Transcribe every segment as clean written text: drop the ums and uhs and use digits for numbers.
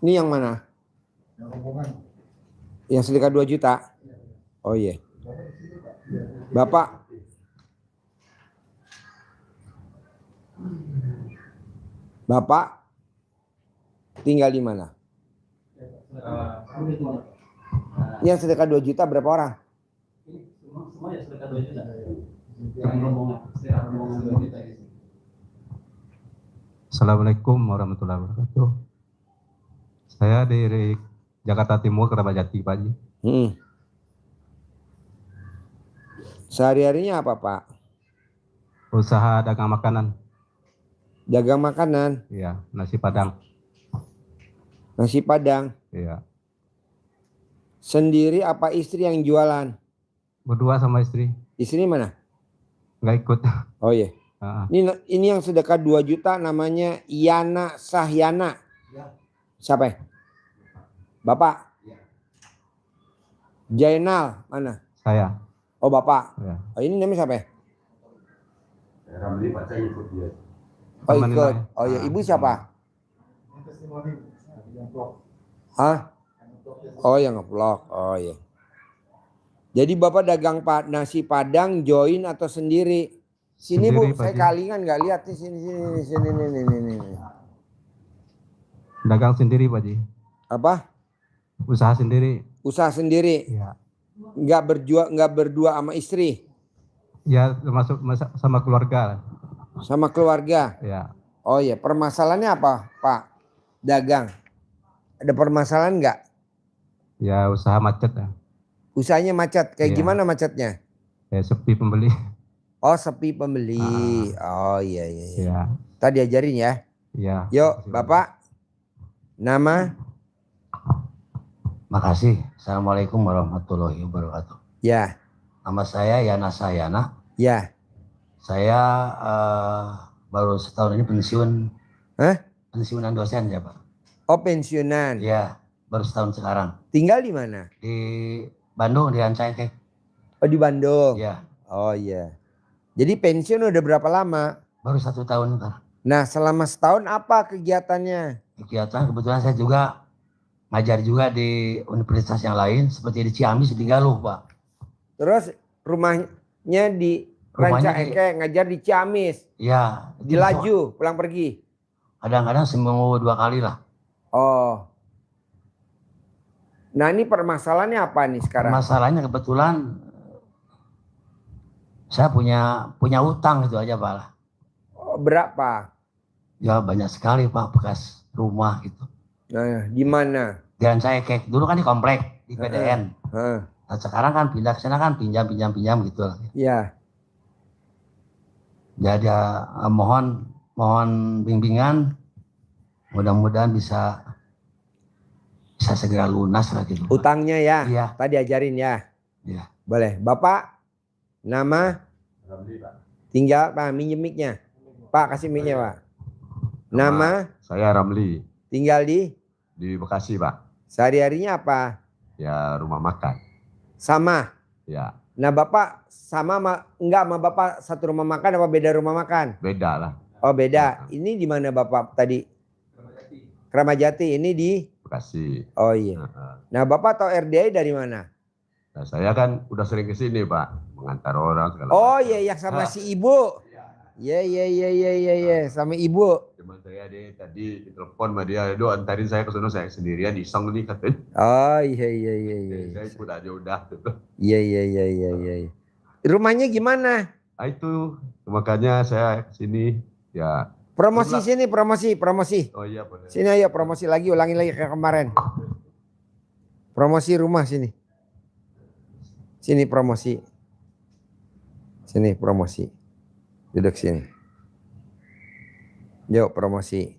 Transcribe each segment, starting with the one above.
Ini yang mana? Yang sedekah 2 juta? Oh iya. Bapak. Bapak tinggal di mana? Yang sedekah 2 juta berapa orang? Semua ya sedekah 2 juta. Assalamualaikum warahmatullahi wabarakatuh. Saya dari Jakarta Timur, Kerabat Jati, Pak Haji. Sehari-harinya apa, Pak? Usaha dagang makanan. Dagang makanan? Iya, nasi Padang. Nasi Padang? Iya. Sendiri apa istri yang jualan? Berdua sama istri. Istri mana? Nggak ikut. Oh iya. Ini yang sedekah 2 juta namanya Yana Sahyana. Siapa ya? Bapak? Jainal mana? Saya. Oh Bapak. Ya. Oh ini namanya siapa ya? Ramli, Pak, saya ikut dia. Oh ikut. Oh ya, ibu siapa? Hah? Oh yang nge-vlog. Oh ya. Jadi Bapak dagang nasi Padang join atau sendiri? Sini sendiri, Bu, saya kalingan nggak lihat nih sini nih. Dagang sendiri, Pak Haji. Apa? Usaha sendiri. Usaha sendiri. Iya. Nggak berdua sama istri. Ya, termasuk sama keluarga. Sama keluarga. Ya. Oh iya, permasalahannya apa, Pak? Dagang. Ada permasalahan nggak? Ya, usaha macet ya. Usahanya macet. Kayak Iya. gimana macetnya? Ya, sepi pembeli. Oh, sepi pembeli. Oh iya. Ya. Tadi ajarin ya. Ya. Yuk, Bapak. Nama? Makasih. Assalamualaikum warahmatullahi wabarakatuh. Ya. Nama saya Yana Sahyana. Ya. Saya baru setahun ini pensiun. Hah? Pensiunan dosen ya Pak. Oh, pensiunan. Iya, baru setahun sekarang. Tinggal di mana? Di Bandung, di Rancaikek. Oh, di Bandung. Iya. Oh iya. Jadi pensiun udah berapa lama? Baru 1 tahun Pak. Nah, selama setahun apa kegiatannya? Kegiatan kebetulan saya juga ngajar juga di universitas yang lain seperti di Ciamis di Galuh Pak. Terus rumahnya di Rancaikek, ngajar di Ciamis. Iya. Di Laju, pulang pergi. Kadang-kadang seminggu 2 kali lah. Oh. Nah ini permasalahannya apa nih sekarang? Masalahnya kebetulan saya punya utang itu aja Pak lah. Oh, berapa? Ya banyak sekali Pak, bekas rumah gitu. Nah, di mana? Di Rancaikek. Dulu kan di komplek di PDN. Nah, sekarang kan pindah ke sana kan pinjam gitu lah. Ya. Jadi mohon bimbingan. Mudah-mudahan bisa segera lunas lah gitu. Utangnya ya. Iya. Tadi ajarin ya. Iya. Boleh. Bapak, nama? Tinggal Pak, minjem mic-nya. Pak, kasih mic-nya Pak. Nama? Saya Ramli. Tinggal di Bekasi Pak. Sehari-harinya apa? Ya rumah makan. Sama. Ya. Nah Bapak enggak sama Bapak satu rumah makan apa beda rumah makan? Beda lah. Oh beda. Ini di mana Bapak tadi? Kramat Jati. Ini di Bekasi. Oh iya. Nah Bapak tahu RDI dari mana? Nah, saya kan udah sering ke sini Pak, mengantar orang segala Oh macam. iya, yang sama si ibu. Iya. Sama ibu. Cuman saya tadi telepon sama dia, "Aduh, antarin saya ke sana, saya sendirian iseng nih," katanya. Oh iya. Saya ikut aja udah. Iya. Rumahnya gimana? Nah, itu makanya saya ke sini ya. Promosi sini, promosi. Oh iya boleh. Sini ayo promosi lagi, ulangi lagi kayak kemarin. Promosi rumah sini. Sini promosi. Sini promosi. Duduk sini. Yuk promosi.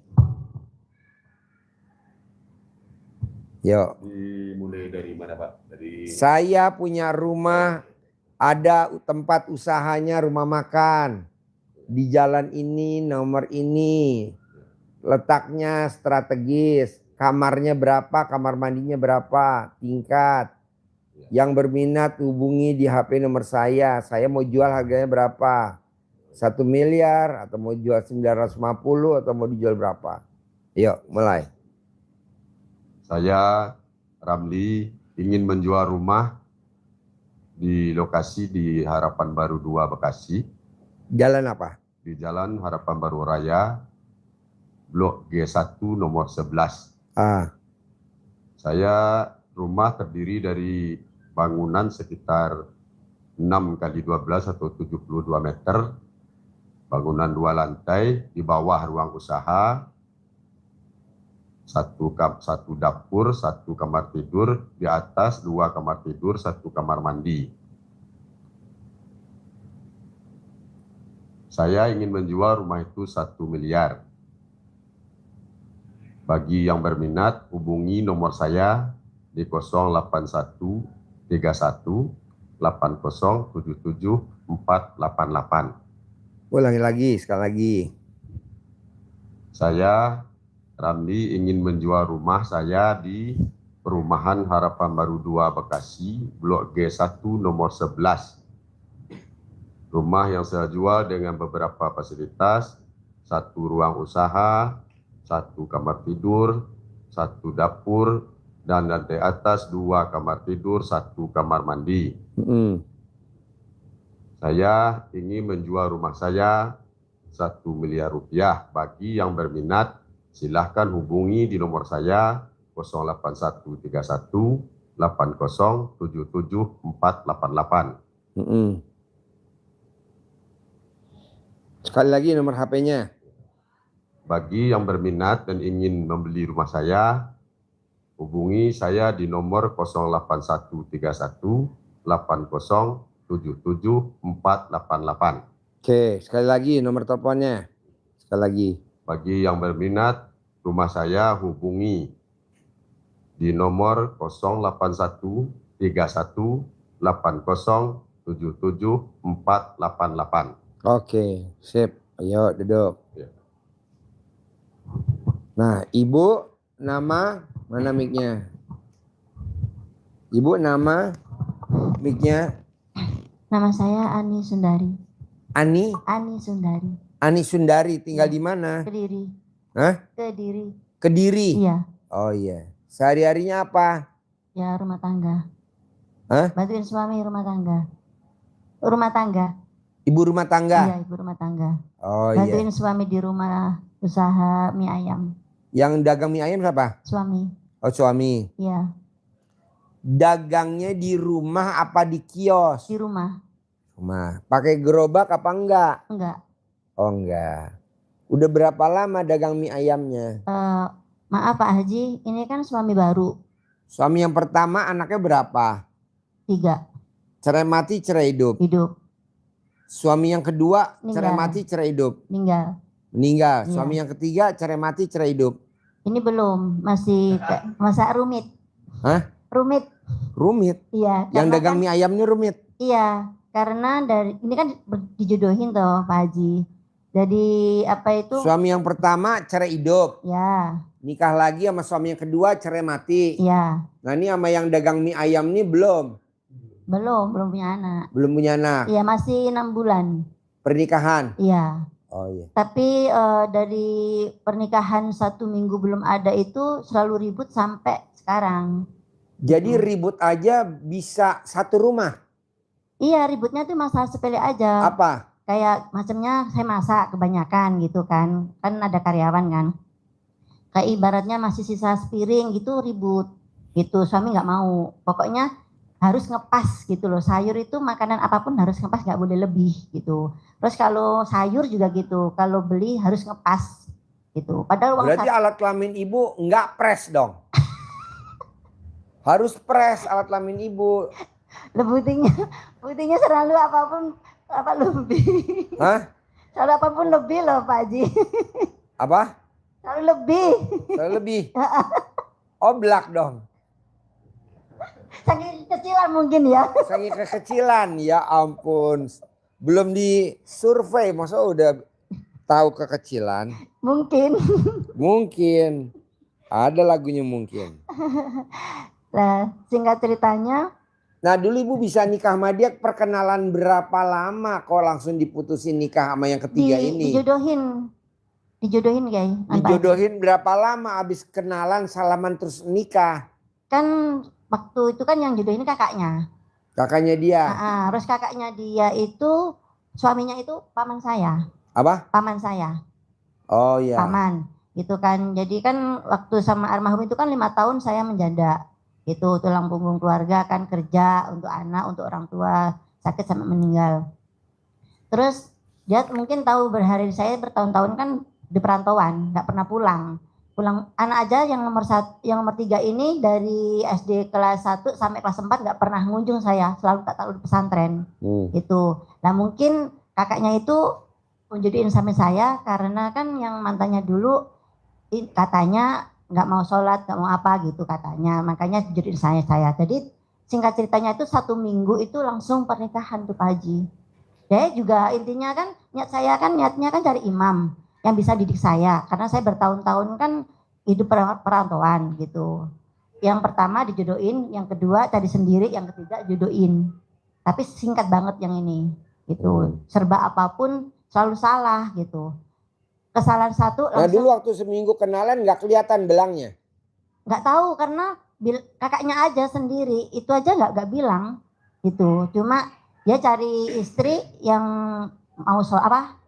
Yuk. Dimulai dari mana Pak? Dari Saya punya rumah, ada tempat usahanya rumah makan. Di jalan ini, nomor ini. Letaknya strategis. Kamarnya berapa, kamar mandinya berapa, tingkat. Yang berminat hubungi di HP nomor saya. Saya mau jual harganya berapa? 1 miliar atau mau jual 950 atau mau dijual berapa? Yuk mulai. saya Ramli ingin menjual rumah di lokasi di Harapan Baru 2 Bekasi, Jalan apa? di Jalan Harapan Baru Raya, Blok G1 nomor 11. Saya rumah terdiri dari bangunan sekitar 6 kali 12 atau 72 meter, bangunan 2 lantai, di bawah ruang usaha, satu dapur, 1 kamar tidur, di atas 2 kamar tidur, 1 kamar mandi. Saya ingin menjual rumah itu 1 miliar. Bagi yang berminat, hubungi nomor saya di 081 31 80 77 488. Ulangi lagi, sekali lagi. Saya Ramli ingin menjual rumah saya di Perumahan Harapan Baru 2 Bekasi, Blok G1 nomor 11. Rumah yang saya jual dengan beberapa fasilitas, 1 ruang usaha, 1 kamar tidur, 1 dapur, dan lantai atas 2 kamar tidur, 1 kamar mandi. Saya ingin menjual rumah saya 1 miliar rupiah. Bagi yang berminat, silahkan hubungi di nomor saya 08131 80 77 488. Sekali lagi nomor HP-nya. Bagi yang berminat dan ingin membeli rumah saya, hubungi saya di nomor 08131 80 77 488. Oke, sekali lagi nomor teleponnya. Sekali lagi. Bagi yang berminat rumah saya, hubungi di nomor 081 31 80 77 488. Oke, sip. Ayo duduk. Ya. Nah, Ibu nama, mana mic-nya? Ibu nama, mic-nya? Nama saya Ani Sundari. Ani Sundari, tinggal di mana? Kediri. Hah? Kediri. Kediri. Iya. Oh iya. Sehari-harinya apa? Ya rumah tangga. Hah? Bantuin suami rumah tangga. Rumah tangga. Ibu rumah tangga. Iya, ibu rumah tangga. Oh Bantuin iya. suami di rumah usaha mie ayam. Yang dagang mie ayam siapa? Suami. Oh suami. Iya, Dagangnya di rumah apa di kios? di rumah. Rumah. Pakai gerobak apa enggak? Enggak. Oh enggak. Udah berapa lama dagang mie ayamnya? Maaf Pak Haji, ini kan suami baru. Suami yang pertama anaknya berapa? 3. Cerai mati, cerai hidup. Hidup. Suami yang kedua, Meninggal. cerai mati, cerai hidup. Meninggal. Meninggal. Iya. Suami yang ketiga, cerai mati, cerai hidup. Ini belum. Masih masa rumit. Hah? Rumit. Rumit. Iya. Yang karena dagang kan- mie ayam ini rumit. Iya. Karena dari ini kan dijodohin toh Pak Haji. Jadi apa itu? Suami yang pertama cerai hidup. Ya, Nikah lagi sama suami yang kedua cerai mati. ya. Nah ini sama yang dagang mie ayam ini belum Belum punya anak. punya anak. Iya, masih 6 bulan. Pernikahan. Iya. Oh iya. Tapi dari pernikahan 1 minggu belum ada itu selalu ribut sampai sekarang. Jadi ribut aja bisa satu rumah. Iya, ributnya tuh masalah sepele aja. Apa? Kayak macamnya saya masak kebanyakan gitu kan. Kan ada karyawan kan. Kayak ibaratnya masih sisa sepiring gitu ribut. Gitu, suami nggak mau. Pokoknya harus ngepas gitu loh. Sayur itu makanan apapun harus ngepas, nggak boleh lebih gitu. Terus kalau sayur juga gitu. Kalau beli harus ngepas gitu. Padahal uang Berarti alat kelamin ibu nggak pres dong. Harus pres alat kelamin ibu. buktinya selalu apapun apa lebih. Hah? Selalu apapun lebih loh Pak Haji. Apa? Selalu lebih. Selalu lebih. Oblak dong. Saking kecilan mungkin ya. Saking kekecilan, ya ampun. Belum disurvei, masa udah tahu kekecilan? Mungkin. Mungkin. Ada lagunya mungkin. Nah, singkat ceritanya, Nah dulu ibu bisa nikah sama dia perkenalan berapa lama kok langsung diputusin nikah sama yang ketiga ini? dijodohin guys. Dijodohin berapa lama abis kenalan salaman terus nikah? Kan waktu itu kan yang jodohin kakaknya. Kakaknya dia. Terus kakaknya dia itu suaminya itu paman saya. Apa? Paman saya. Oh iya. Paman gitu kan. Jadi kan waktu sama almarhum itu kan 5 tahun saya menjanda. Itu tulang punggung keluarga kan, kerja untuk anak, untuk orang tua, sakit sampai meninggal. Terus dia mungkin tahu berhari saya bertahun-tahun kan di perantauan, nggak pernah pulang. Anak aja yang nomor 3 ini dari SD kelas 1 sampai kelas 4 nggak pernah ngunjung saya, selalu tak tahu di pesantren. Gitu. Nah mungkin kakaknya itu menjadiin sampai saya karena kan yang mantannya dulu katanya nggak mau sholat, nggak mau apa gitu katanya, makanya jadiin saya. Jadi singkat ceritanya itu 1 minggu itu langsung pernikahan tuh Pak Haji. Dia juga intinya kan niatnya kan cari imam yang bisa didik saya, karena saya bertahun-tahun kan hidup perantauan gitu. Yang pertama dijodohin, yang kedua cari sendiri, yang ketiga jodohin. Tapi singkat banget yang ini gitu. Serba apapun selalu salah gitu. Kesalahan satu Nah langsung. dulu waktu seminggu kenalan nggak kelihatan belangnya? Nggak tahu karena kakaknya aja sendiri itu aja nggak bilang gitu. Cuma dia cari istri yang mau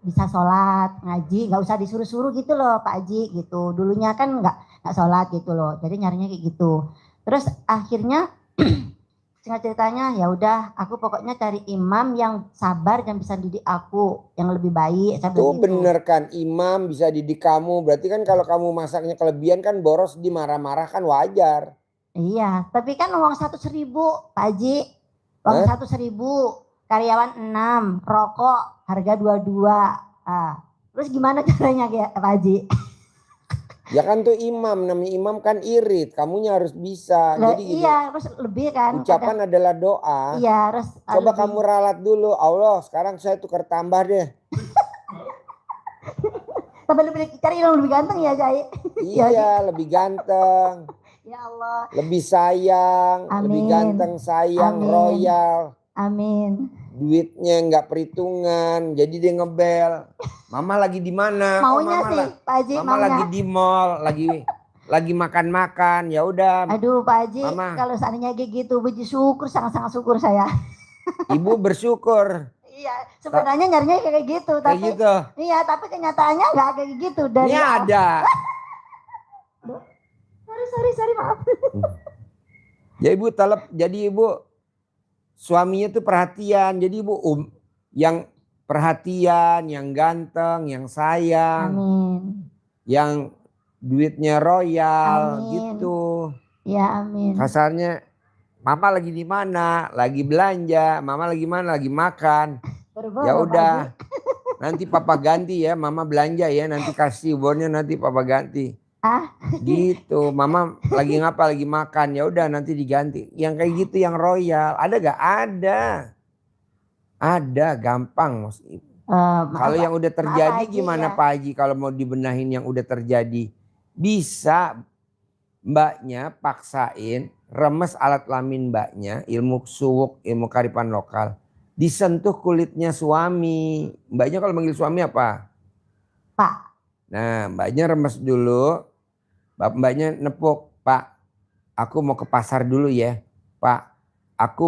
bisa sholat ngaji, nggak usah disuruh-suruh gitu loh Pak Haji gitu. Dulunya kan nggak sholat gitu loh, jadi nyarinya kayak gitu. Terus akhirnya singkat ceritanya ya udah, aku pokoknya cari imam yang sabar dan bisa didik aku yang lebih baik. Itu bener kan, imam bisa didik kamu. Berarti kan kalau kamu masaknya kelebihan kan boros, dimarah-marah kan wajar. Iya, tapi kan uang 100.000 Pak Haji, uang 100.000, karyawan 6, rokok harga 22. Terus gimana caranya Pak Haji? Ya kan tuh imam, namanya imam kan irit, kamunya harus bisa. Jadi gini, iya, terus lebih kan. Ucapan adalah doa. Iya, terus coba kamu ralat dulu, Allah sekarang saya tukar tambah deh. Tapi lebih cari yang lebih ganteng ya Jai. Iya, lebih ganteng. Ya Allah. Lebih sayang, Amin. lebih ganteng, sayang, Amin. royal. Amin. Duitnya nggak perhitungan, jadi dia ngebel. Mama lagi di mana? Maunya Mama sih, Pak Haji. Mama lagi di mall, lagi makan-makan. Ya udah. Aduh, Pak Haji, Mama. kalau seandainya kayak gitu, puji syukur, sangat-sangat syukur saya. Ibu bersyukur. Iya, sebenarnya nyarinya kayak gitu, Kayak tapi gitu. iya, tapi kenyataannya nggak kayak gitu. Ini ada. Sorry, maaf. Ya ibu jadi ibu suaminya tuh perhatian. Jadi ibu yang perhatian, yang ganteng, yang sayang. Amin. Yang duitnya royal. Amin. Gitu. Ya amin. Kasarnya mama lagi di mana? Lagi belanja. Mama lagi mana? Lagi makan. Ya udah. Nanti papa ganti ya. Mama belanja ya. Nanti kasih bonnya, nanti papa ganti. Gitu. Mama lagi ngapa? Lagi makan. Ya udah nanti diganti. Yang kayak gitu yang royal. Ada gak? Ada. Gampang. Kalau yang udah terjadi gimana ya? Pak Haji? Kalau mau dibenahin yang udah terjadi. Bisa mbaknya paksain. Remes alat kelamin mbaknya. Ilmu suwuk, ilmu kearifan lokal. Disentuh kulitnya suami. Mbaknya kalau manggil suami apa? Pak. Nah mbaknya remes dulu. Mbaknya nepuk. Pak, aku mau ke pasar dulu ya. Pak, aku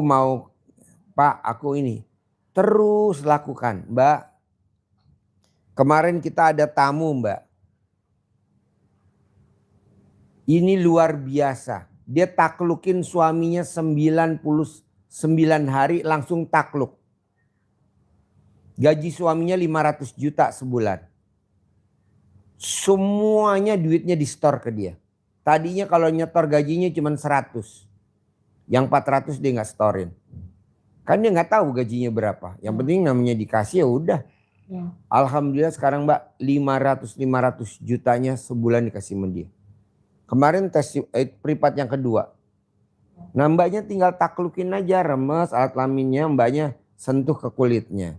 ini. Terus lakukan. Mbak, kemarin kita ada tamu mbak. Ini luar biasa. Dia taklukin suaminya 99 hari langsung takluk. Gaji suaminya 500 juta sebulan. Semuanya duitnya di-store ke dia. Tadinya kalau nyetor gajinya cuma 100. Yang 400 dia nggak storein. Kan dia nggak tahu gajinya berapa. Yang penting namanya dikasih ya udah. Ya. Alhamdulillah sekarang mbak 500 jutanya sebulan dikasih sama dia. Kemarin tes privat yang kedua. Nah mbaknya tinggal taklukin aja, remes alat kelaminnya, mbaknya sentuh ke kulitnya.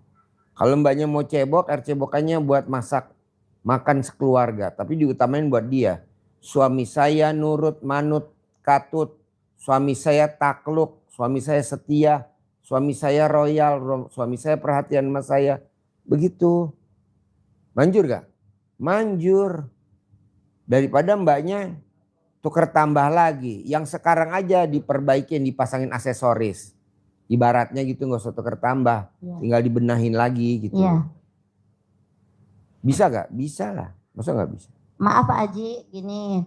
Kalau mbaknya mau cebok, air cebokannya buat masak makan sekeluarga. Tapi diutamain buat dia. Suami saya nurut, manut, katut. Suami saya takluk, suami saya setia. Suami saya royal, suami saya perhatian sama saya. Begitu. Manjur gak? Manjur. Daripada mbaknya tuker tambah lagi. Yang sekarang aja diperbaikin, dipasangin aksesoris. Ibaratnya gitu, gak usah tuker tambah. Iya. Tinggal dibenahin lagi gitu. Iya. Bisa gak? Bisa lah. Masa gak bisa? Maaf Pak Haji, gini,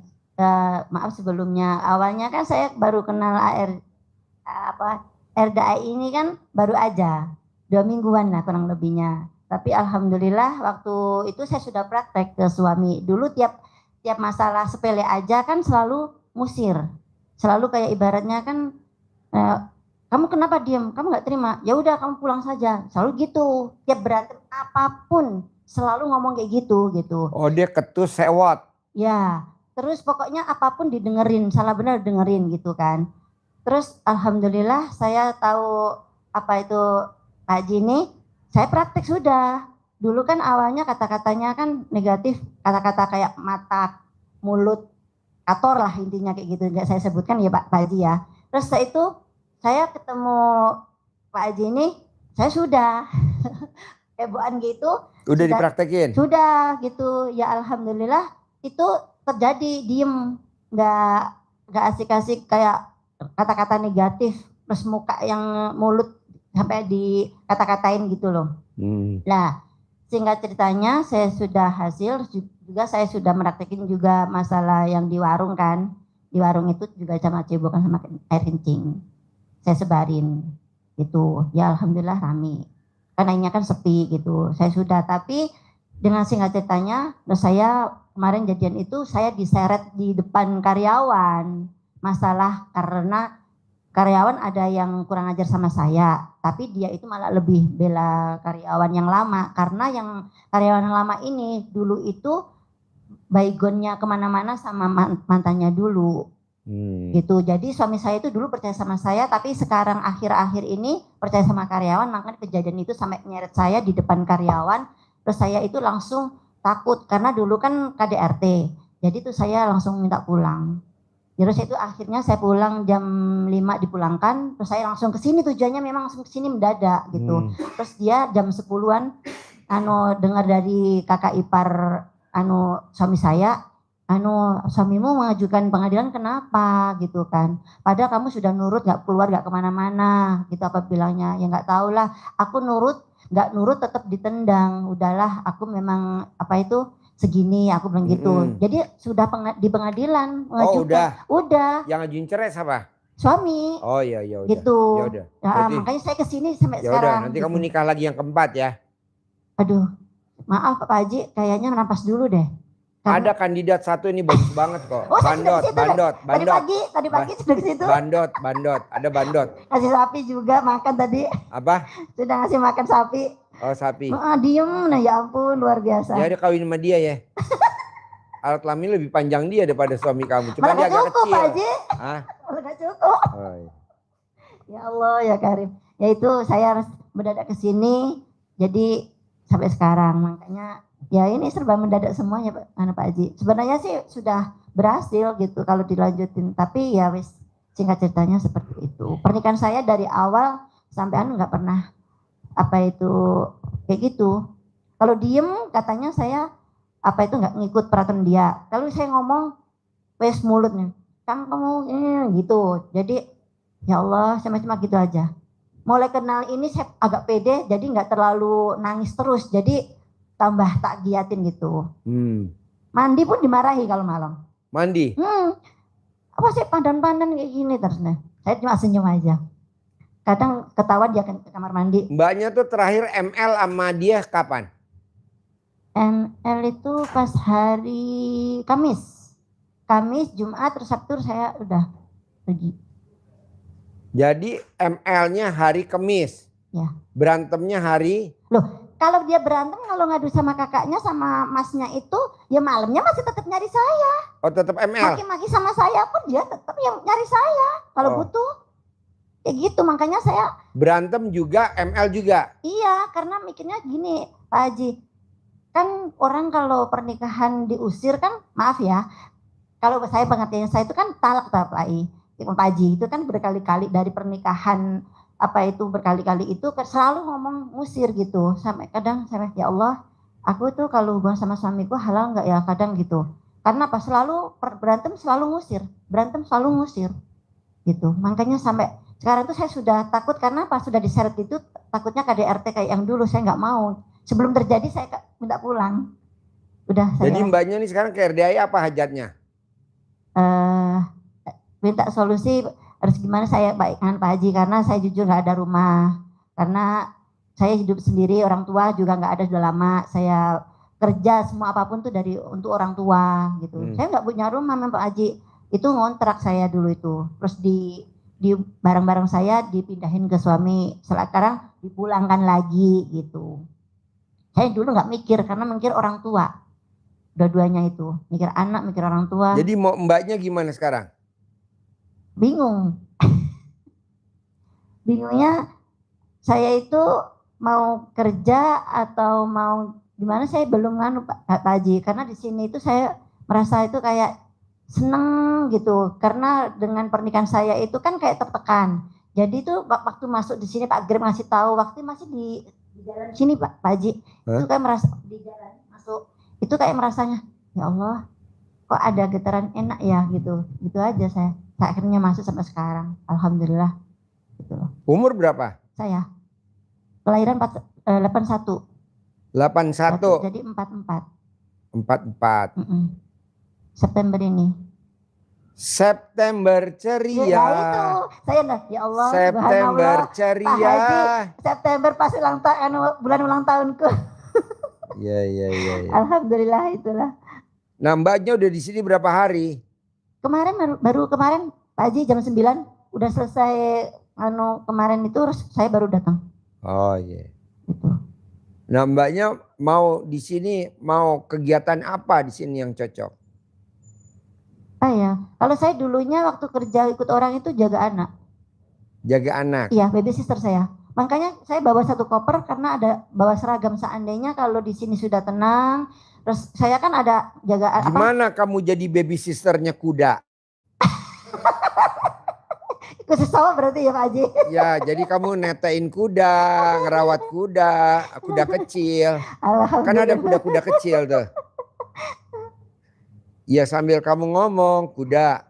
maaf sebelumnya. Awalnya kan saya baru kenal RDA ini kan baru aja 2 mingguan lah kurang lebihnya. Tapi alhamdulillah waktu itu saya sudah praktek ke suami. Dulu tiap masalah sepele aja kan selalu musir, selalu kayak ibaratnya kan kamu kenapa diem, kamu nggak terima, ya udah kamu pulang saja, selalu gitu. Tiap berantem apapun selalu ngomong kayak gitu. Oh dia ketus sewot. Ya, terus pokoknya apapun didengerin, salah benar dengerin gitu kan. Terus alhamdulillah saya tahu apa itu Pak Haji ini, saya praktek sudah. Dulu kan awalnya kata-katanya kan negatif, kata-kata kayak mata, mulut, kator lah intinya kayak gitu. Nggak saya sebutkan ya Pak Haji ya. Terus setelah itu saya ketemu Pak Haji ini, saya sudah hebohan gitu. Udah dipraktekin? Sudah gitu, ya alhamdulillah itu terjadi, diem, nggak asik-asik kayak kata-kata negatif, terus muka yang mulut sampai di kata-katain gitu loh. Nah, singkat ceritanya saya sudah hasil, juga saya sudah meraktekin juga masalah yang di warung kan. Di warung itu juga sama cebokan sama air kencing. Saya sebarin gitu. Ya alhamdulillah rame. Karena ini kan sepi gitu. Saya sudah, tapi dengan singkat ceritanya, saya kemarin jadian itu saya diseret di depan karyawan. Masalah karena karyawan ada yang kurang ajar sama saya, tapi dia itu malah lebih bela karyawan yang lama, karena yang karyawan yang lama ini dulu itu baygonnya kemana-mana sama mantannya dulu. Gitu. Jadi suami saya itu dulu percaya sama saya, tapi sekarang akhir-akhir ini percaya sama karyawan, makanya kejadian itu sampai nyeret saya di depan karyawan. Terus saya itu langsung takut karena dulu kan KDRT, jadi itu saya langsung minta pulang. Terus itu akhirnya saya pulang jam 5 dipulangkan, terus saya langsung ke sini, tujuannya memang langsung ke sini mendadak gitu. Terus dia jam 10-an dengar dari kakak ipar suami saya, suamimu mengajukan pengadilan kenapa gitu kan. Padahal kamu sudah nurut, gak keluar, gak kemana-mana gitu, apa bilangnya. Ya gak tahu lah, aku nurut, gak nurut tetap ditendang. Udahlah, aku memang segini, aku bilang gitu. Jadi sudah di pengadilan mengajukan. Oh udah. Yang ngajuin cerai siapa? Suami. Oh iya udah. Gitu. Ya udah. Nah, makanya saya kesini sampai sekarang. Nanti gitu. kamu nikah lagi yang keempat ya. Aduh, maaf Pak Haji, kayaknya napas dulu deh. Ada kandidat satu ini bagus banget kok. Oh, bandot. Tadi pagi sudah ke situ. Bandot. Ada bandot. Kasih sapi juga makan tadi. Apa? Sudah ngasih makan sapi. Oh sapi. Diem, nah ya ampun luar biasa. Ya udah kawin sama dia ya. Alat kelamin lebih panjang dia daripada suami kamu. Cuma dia agak cukup, kecil. Pak Haji. Hah? Udah cukup. Oh, iya. Ya Allah ya Karim. Ya itu saya harus mendadak ke sini. Jadi sampai sekarang makanya ya ini serba mendadak semuanya Pak Haji. Sebenarnya sih sudah berhasil gitu kalau dilanjutin. Tapi ya wis singkat ceritanya seperti itu. Pernikahan saya dari awal sampai nggak pernah kayak gitu. Kalau diem katanya saya nggak ngikut peraturan dia. Kalau saya ngomong wes mulutnya kan kamu gitu. Jadi ya Allah sama-sama gitu aja. Mulai kenal ini saya agak pede, jadi nggak terlalu nangis terus. Jadi tambah tak giatin gitu. Mandi pun dimarahi kalau malam. Mandi? Apa sih pandan-pandan kayak gini terus nih. Saya cuma senyum aja. Kadang ketawa dia ke kamar mandi. Mbaknya tuh terakhir ML sama dia kapan? ML itu pas hari Kamis, Jumat, terus Sabtu saya udah pergi. Jadi ML-nya hari Kamis. Ya. Berantemnya hari? Loh, kalau dia berantem, kalau ngadu sama kakaknya sama masnya itu, ya malamnya masih tetap nyari saya. Oh tetap ML. Maki-maki sama saya pun dia tetap yang nyari saya kalau Oh. butuh. Kayak gitu, makanya saya Berantem juga, ML juga. iya, karena mikirnya gini, Pak Haji. Kan orang kalau pernikahan diusir kan, maaf ya, kalau saya pengertian saya itu kan talak Pak Haji, itu kan berkali-kali dari pernikahan apa itu berkali-kali itu selalu ngomong ngusir gitu. Sampai kadang saya ya Allah, aku tuh kalau hubungan sama suamiku halal nggak ya kadang gitu. Karena apa selalu berantem selalu ngusir gitu. Makanya sampai sekarang tuh saya sudah takut karena pas sudah diseret itu takutnya KDRT kayak yang dulu, saya nggak mau. Sebelum terjadi saya minta pulang. Udah saya Jadi mbaknya nih sekarang ke RDI apa hajatnya? minta solusi harus gimana saya baik dengan Pak Haji karena saya jujur nggak ada rumah. Karena saya hidup sendiri, orang tua juga nggak ada sudah lama. Saya kerja semua apapun tuh dari untuk orang tua gitu. Saya nggak punya rumah memang Pak Haji. Itu ngontrak saya dulu itu. Terus di barang-barang saya dipindahin ke suami, sekarang dipulangkan lagi gitu. Saya dulu nggak mikir karena mikir orang tua, dua-duanya itu mikir anak, mikir orang tua. Jadi mau mbaknya gimana sekarang? Bingung. Bingungnya saya itu mau kerja atau mau gimana, saya belum nganu Pak Haji karena di sini itu saya merasa itu kayak seneng gitu karena dengan pernikahan saya itu kan kayak tertekan. Jadi itu waktu masuk di sini Pak Grem ngasih tahu waktu masih di jalan sini Pak Haji, itu kayak merasa di jalan masuk itu kayak merasanya ya Allah kok ada getaran enak ya gitu aja saya akhirnya masuk sampai sekarang alhamdulillah gitu loh. Umur berapa? Saya kelahiran 81. 81. Jadi 44. 44. September ini. September ceria. Ya itu, saya ya Allah. September Pak ceria. Haji, September pas bulan ulang tahunku. Iya. Alhamdulillah itulah. Nah mbaknya udah di sini berapa hari? Kemarin baru kemarin Pak Haji jam 9 udah selesai kemarin itu saya baru datang. Oh iya. Gitu. Nah mbaknya mau di sini mau kegiatan apa di sini yang cocok? Ya, kalau saya dulunya waktu kerja ikut orang itu jaga anak. Jaga anak. Iya, baby sister saya. Makanya saya bawa satu koper karena ada bawa seragam seandainya kalau di sini sudah tenang. Terus saya kan ada jaga Gimana kamu jadi baby sisternya kuda? Khusus sama berarti ya Pak Haji. Ya, jadi kamu netein kuda, ngerawat kuda kecil. Kan ada kuda-kuda kecil tuh. Ya sambil kamu ngomong, kuda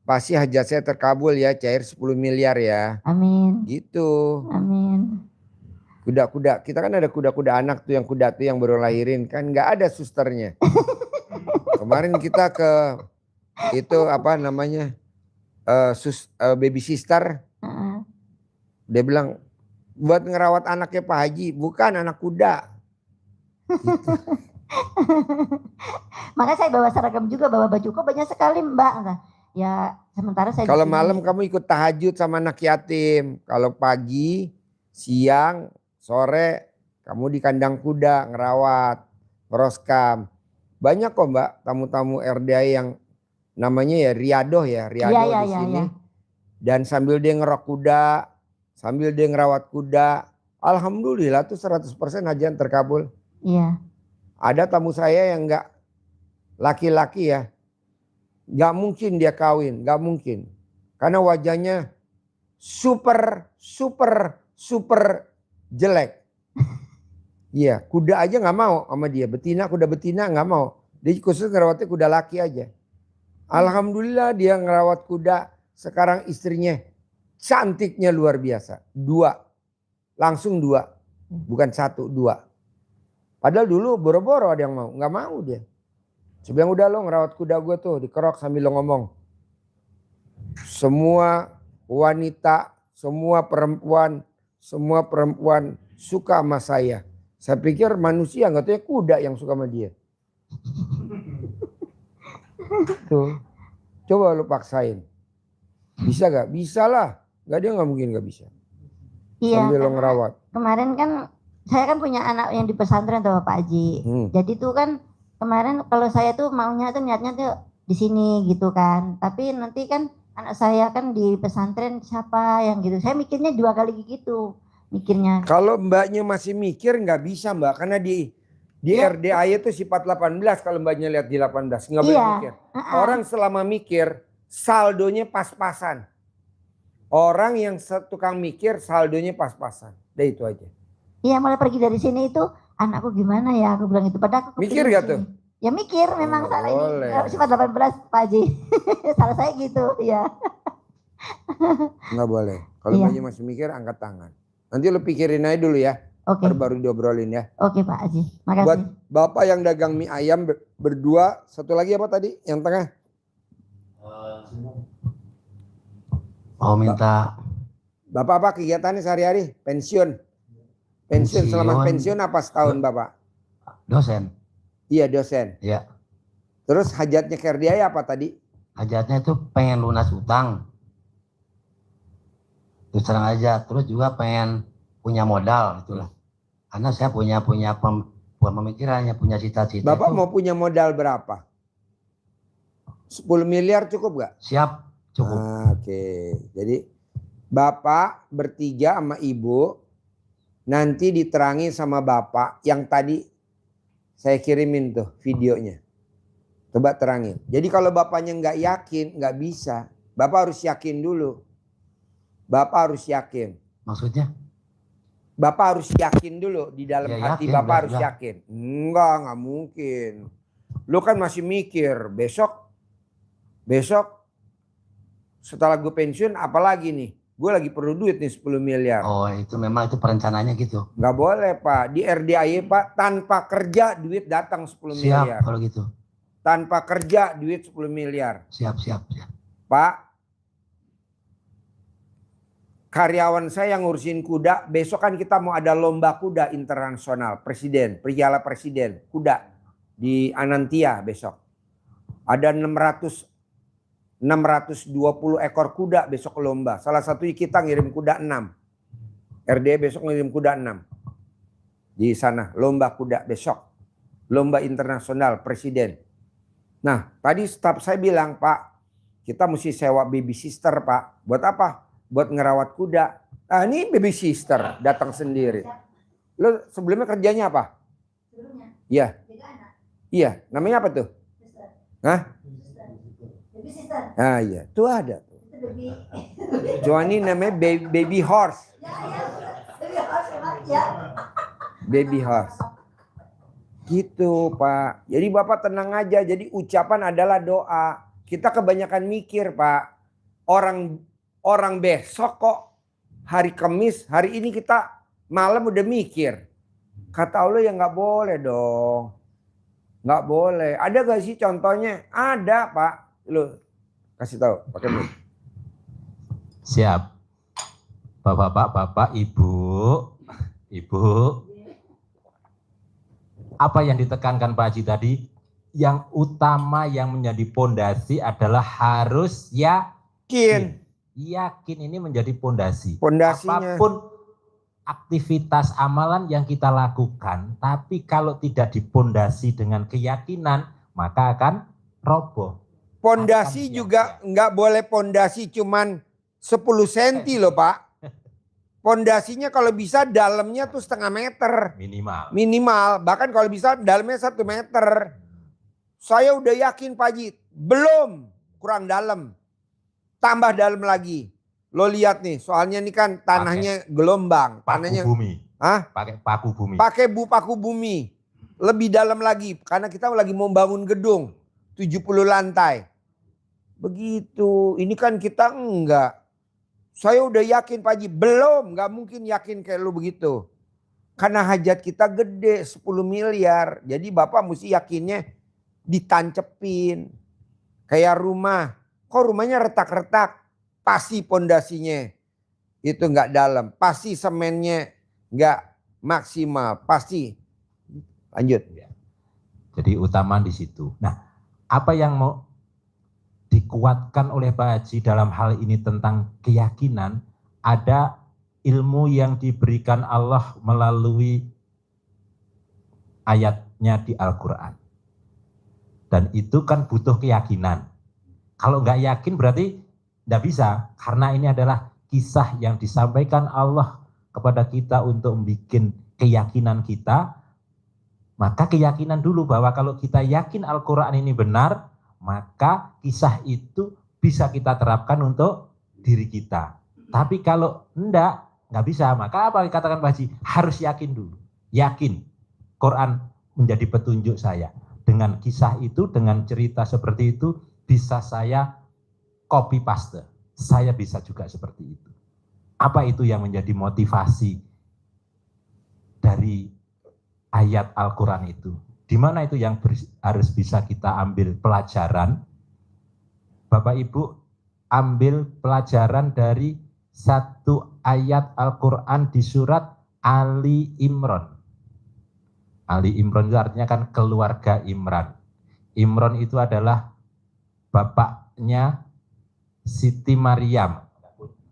pasti hajat saya terkabul ya, cair 10 miliar ya. Amin. Gitu. Amin. Kuda-kuda, kita kan ada kuda-kuda anak tuh yang kuda tuh yang baru lahirin kan nggak ada susternya. Kemarin kita ke itu apa namanya baby sister, dia bilang buat ngerawat anaknya Pak Haji, bukan anak kuda. Gitu. Makanya saya bawa seragam juga, bawa baju kok banyak sekali Mbak. Ya sementara saya. Kalau malam kamu ikut tahajud sama anak yatim, kalau pagi, siang, sore kamu di kandang kuda ngerawat, ngeroskam. Banyak kok Mbak tamu-tamu RDI yang namanya ya Riadoh ya, Riadoh di sini. Ya. Dan sambil dia ngerok kuda, sambil dia ngerawat kuda, alhamdulillah tuh 100% hajian terkabul. Iya. Ada tamu saya yang enggak laki-laki ya, enggak mungkin dia kawin, enggak mungkin. Karena wajahnya super jelek. Iya, kuda aja nggak mau sama dia, kuda betina nggak mau. Dia khusus ngerawatnya kuda laki aja. Alhamdulillah dia ngerawat kuda, sekarang istrinya cantiknya luar biasa. 2, langsung 2, bukan 1, 2. Padahal dulu boro-boro ada yang mau, nggak mau dia. Saya bilang udah lo ngerawat kuda gue tuh, dikerok sambil lo ngomong. Semua wanita, semua perempuan suka sama saya. Saya pikir manusia, nggak tahu ya kuda yang suka sama dia. Tuh, coba lo paksain. Bisa gak? Bisa lah. Dia nggak mungkin nggak bisa. Iya. Sambil lo ngerawat. Kemarin kan saya kan punya anak yang di pesantren tuh Pak Haji. Jadi tuh kan kemarin kalau saya tuh maunya tuh niatnya tuh di sini gitu kan. Tapi nanti kan anak saya kan di pesantren siapa yang gitu. Saya mikirnya 2 kali gitu. Mikirnya. Kalau mbaknya masih mikir nggak bisa mbak. Karena di RDAY itu sifat 18 kalau mbaknya lihat di 18. Nggak boleh mikir. Orang selama mikir saldonya pas-pasan. Orang yang tukang mikir saldonya pas-pasan. Udah itu aja. Iya mulai pergi dari sini itu anakku gimana ya aku bilang itu padahal aku mikir gak tuh? Ya mikir memang Oh, salah boleh. ini sifat 18 Pak Haji. Salah saya gitu ya. Nggak boleh. Kalau Iya. mbaknya masih mikir angkat tangan. Nanti lu pikirin aja dulu ya. Oke. Baru diobrolin ya. Oke Pak Haji. Makasih. Buat bapak yang dagang mie ayam berdua. Satu lagi apa tadi? Yang tengah. Mau minta Bapak apa kegiatannya sehari-hari? Pensiun. Pensiun selama pensiun apa setahun bapak? dosen. Iya dosen. Iya. Terus hajatnya ke RDAY apa tadi? Hajatnya itu pengen lunas utang. Terus terang aja. Terus juga pengen punya modal itulah. Karena saya punya pemikirannya, punya cita-cita. Bapak itu mau punya modal berapa? 10 miliar cukup gak? siap, cukup. Oke. Jadi bapak bertiga sama ibu nanti diterangi sama bapak yang tadi saya kirimin tuh videonya. Coba terangin. Jadi kalau bapaknya nggak yakin, nggak bisa. Bapak harus yakin dulu. Bapak harus yakin. Maksudnya? Bapak harus yakin dulu di dalam Ya, hati. yakin, Bapak udah, harus udah. yakin. Nggak mungkin. Lu kan masih mikir besok setelah gue pensiun apalagi nih? Gue lagi perlu duit nih 10 miliar. Oh itu memang itu perencanaannya gitu. Nggak boleh Pak. Di RDAY Pak tanpa kerja duit datang 10 miliar. Siap kalau gitu. Tanpa kerja duit 10 miliar. Siap. Pak. Karyawan saya yang ngurusin kuda. Besok kan kita mau ada lomba kuda internasional. Presiden. Piala Presiden. Kuda. Di Anantia besok. Ada 620 ekor kuda besok lomba. Salah satu kita ngirim kuda 6. RDAY besok ngirim kuda 6. Di sana lomba kuda besok. Lomba internasional presiden. Nah tadi staf saya bilang Pak. Kita mesti sewa baby sister Pak. Buat apa? Buat ngerawat kuda. Ah ini baby sister datang sendiri. Lo sebelumnya kerjanya apa? Sebelumnya. Iya. Iya. Namanya apa tuh? Hah? Baby sister. Ah iya. Tuh ada. Itu baby. Cuma ini namanya baby horse. Baby horse. Gitu Pak. Jadi Bapak tenang aja. Jadi ucapan adalah doa. Kita kebanyakan mikir Pak. Orang besok kok hari Kamis. Hari ini kita malam udah mikir. Kata Allah ya nggak boleh dong. Nggak boleh. Ada gak sih contohnya? Ada Pak. Lu kasih tahu pakai mic. Siap. Bapak, Ibu. Apa yang ditekankan Pak Haji tadi? Yang utama yang menjadi pondasi adalah harus yakin. Yakin ini menjadi pondasi. Pondasinya. Apapun aktivitas amalan yang kita lakukan, tapi kalau tidak dipondasi dengan keyakinan, maka akan roboh. Pondasi juga nggak boleh pondasi cuman 10 cm loh Pak. Pondasinya kalau bisa dalamnya tuh 0,5 meter. Minimal. Bahkan kalau bisa dalamnya 1 meter. Saya udah yakin Pak Haji. Belum. Kurang dalam. Tambah dalam lagi. Lo lihat nih. Soalnya ini kan tanahnya gelombang. Tanahnya Bumi. Hah? Pakai paku bumi. Pakai paku bumi. Lebih dalam lagi. Karena kita lagi mau bangun gedung. 70 lantai. Begitu. Ini kan kita enggak. Saya udah yakin Pak Haji. Belum. Gak mungkin yakin kayak lu begitu. Karena hajat kita gede 10 miliar. Jadi Bapak mesti yakinnya ditancepin. Kayak rumah. Kok rumahnya retak-retak? Pasti pondasinya itu nggak dalam. Pasti semennya nggak maksimal. Pasti. Lanjut. Jadi utama di situ. Nah, apa yang mau dikuatkan oleh Pak Haji dalam hal ini tentang keyakinan, ada ilmu yang diberikan Allah melalui ayatnya di Al-Quran. Dan itu kan butuh keyakinan. Kalau nggak yakin berarti nggak bisa, karena ini adalah kisah yang disampaikan Allah kepada kita untuk membuat keyakinan kita. Maka keyakinan dulu bahwa kalau kita yakin Al-Quran ini benar, maka kisah itu bisa kita terapkan untuk diri kita. Tapi kalau nggak bisa, maka apa dikatakan Pak Haji? Harus yakin dulu. Yakin Quran menjadi petunjuk saya. Dengan kisah itu, dengan cerita seperti itu, bisa saya copy paste. Saya bisa juga seperti itu. Apa itu yang menjadi motivasi dari ayat Al-Quran itu? Di mana itu yang harus bisa kita ambil pelajaran? Bapak Ibu ambil pelajaran dari satu ayat Al-Quran di surat Ali Imran. Ali Imran itu artinya kan keluarga Imran. Imran itu adalah bapaknya Siti Maryam.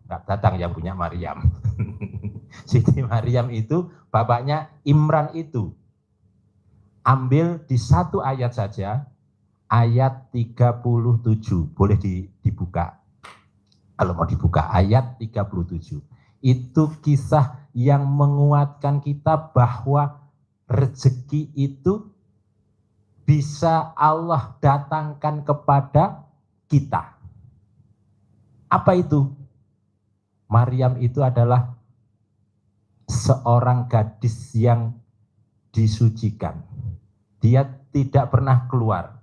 Nggak datang yang punya Maryam. Siti Maryam itu bapaknya Imran itu. Ambil di satu ayat saja, ayat 37. Boleh dibuka. Kalau mau dibuka, ayat 37. Itu kisah yang menguatkan kita bahwa rezeki itu bisa Allah datangkan kepada kita. Apa itu? Maryam itu adalah seorang gadis yang disucikan. Dia tidak pernah keluar.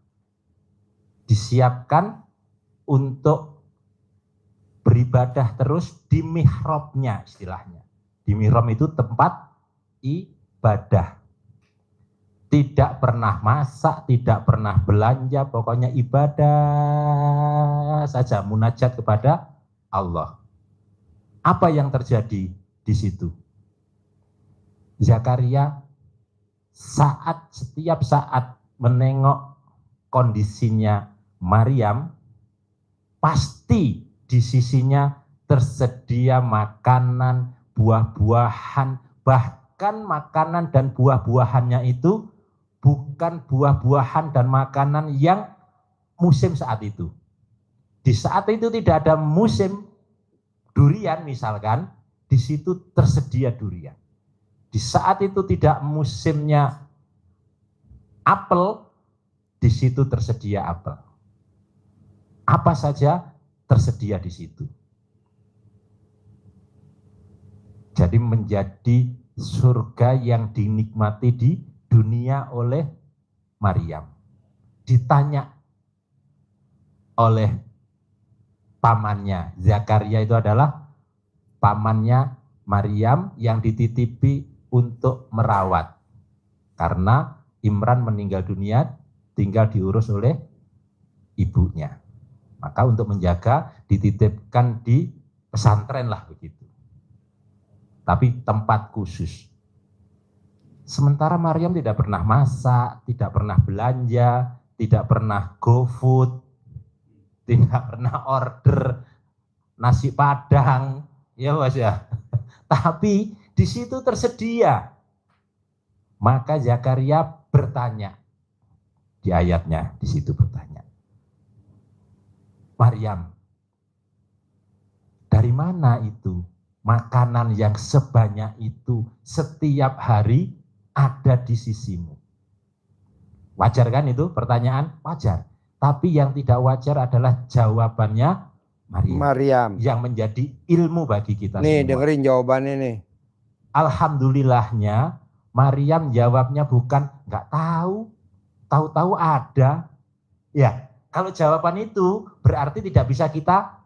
Disiapkan untuk beribadah terus di mihrabnya istilahnya. Di mihrab itu tempat ibadah. Tidak pernah masak, tidak pernah belanja, pokoknya ibadah saja, munajat kepada Allah. Apa yang terjadi di situ? Zakaria setiap saat menengok kondisinya Maryam, pasti di sisinya tersedia makanan, buah-buahan, bahkan makanan dan buah-buahannya itu bukan buah-buahan dan makanan yang musim saat itu. Di saat itu tidak ada musim durian misalkan, di situ tersedia durian. Di saat itu tidak musimnya apel, di situ tersedia apel. Apa saja tersedia di situ. Jadi menjadi surga yang dinikmati di dunia oleh Maryam. Ditanya oleh pamannya, Zakaria itu adalah pamannya Maryam yang dititipi untuk merawat. Karena Imran meninggal dunia, tinggal diurus oleh ibunya. Maka untuk menjaga dititipkan di pesantren lah begitu. Tapi tempat khusus. Sementara Maryam tidak pernah masak, tidak pernah belanja, tidak pernah GoFood, tidak pernah order nasi Padang, ya Mas ya. Tapi di situ tersedia. Maka Zakaria bertanya di ayatnya, di situ bertanya, Maryam, dari mana itu makanan yang sebanyak itu setiap hari ada di sisimu? Wajar kan itu pertanyaan? Wajar. Tapi yang tidak wajar adalah jawabannya Maryam. Yang menjadi ilmu bagi kita nih, semua. dengerin jawabannya nih. Alhamdulillahnya Maryam jawabnya bukan nggak tahu, tahu-tahu ada. Ya, kalau jawaban itu berarti tidak bisa kita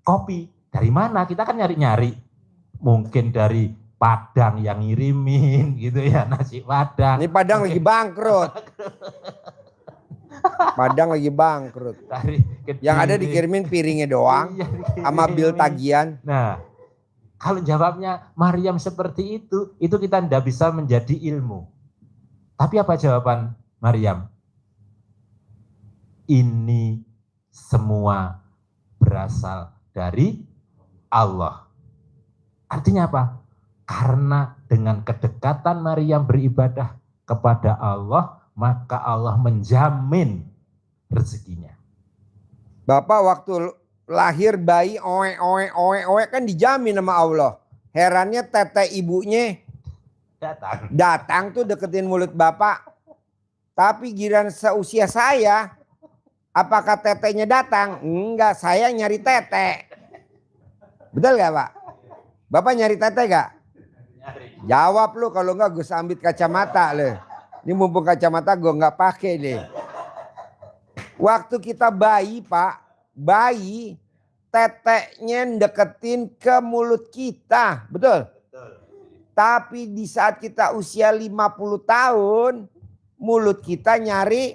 copy. Dari mana? Kita kan nyari-nyari. Mungkin dari Padang yang ngirimin gitu ya, nasi Padang. Ini Padang lagi bangkrut. Padang lagi bangkrut. Yang ada dikirimin piringnya doang sama bil tagihan. Nah, kalau jawabnya Maryam seperti itu kita tidak bisa menjadi ilmu. Tapi apa jawaban Maryam? Ini semua berasal dari Allah. Artinya apa? Karena dengan kedekatan Maryam beribadah kepada Allah, maka Allah menjamin rezekinya. Bapak waktu lahir bayi oe kan dijamin sama Allah. Herannya tete ibunya datang tuh deketin mulut bapak. Tapi giliran seusia saya, apakah tetenya datang? Enggak, saya nyari tete. Betul gak Pak? Bapak nyari tete gak? Jawab lu, kalau enggak gue sambit kacamata lu. Ini mumpung kacamata gue nggak pakai deh. Waktu kita bayi Pak, bayi teteknya deketin ke mulut kita, betul? Tapi di saat kita usia 50 tahun, mulut kita nyari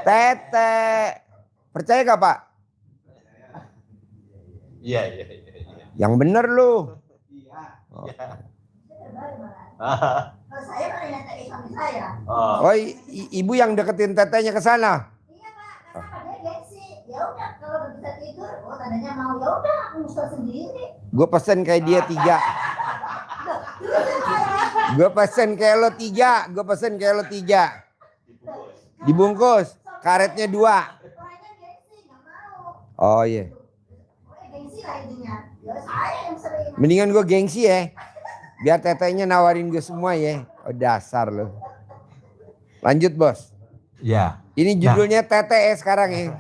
tete. Percaya gak Pak? Iya. Yang bener lu. Kalau saya malah yang tadi suami saya. Oh, ibu yang deketin tetenya ke sana. Iya Pak, kenapa dia gengsi? Ya udah kalau nggak bisa tidur, oh tandanya mau ya udah aku nyusul sendiri. Gue pesen kayak dia 3. Gue pesen kayak lo 3. Dibungkus. Karetnya 2. Orangnya gengsi, nggak mau. Oh iya. Pokoknya gengsi lah intinya. Ya saya yang sering. Mendingan gue gengsi ya. Biar tetenya nawarin gue semua ya. Oh dasar lo. Lanjut bos. Ya. Ini judulnya TTE sekarang ya.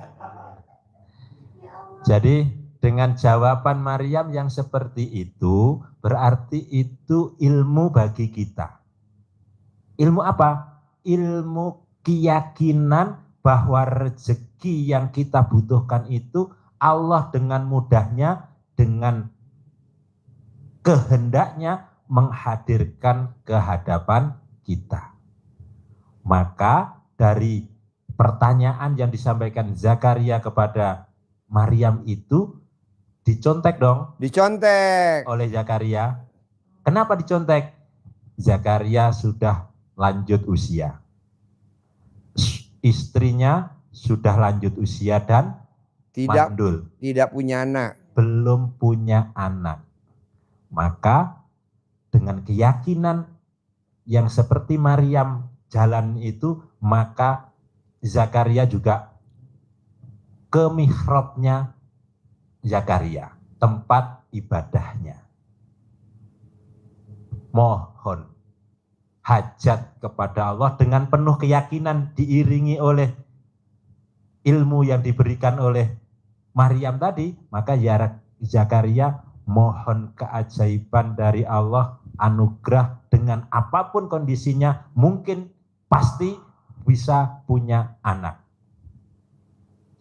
Jadi dengan jawaban Maryam yang seperti itu, berarti itu ilmu bagi kita. Ilmu apa? Ilmu keyakinan bahwa rezeki yang kita butuhkan itu Allah dengan mudahnya, dengan kehendaknya menghadirkan ke hadapan kita. Maka dari pertanyaan yang disampaikan Zakaria kepada Maryam itu dicontek dong. Dicontek. Oleh Zakaria. Kenapa dicontek? Zakaria sudah lanjut usia. Istrinya sudah lanjut usia dan mandul. Tidak punya anak. Belum punya anak. Maka dengan keyakinan yang seperti Maryam jalan itu, maka Zakaria juga ke mihrabnya Zakaria, tempat ibadahnya. Mohon hajat kepada Allah dengan penuh keyakinan, diiringi oleh ilmu yang diberikan oleh Maryam tadi, maka Zakaria mohon keajaiban dari Allah, anugerah dengan apapun kondisinya, mungkin pasti bisa punya anak.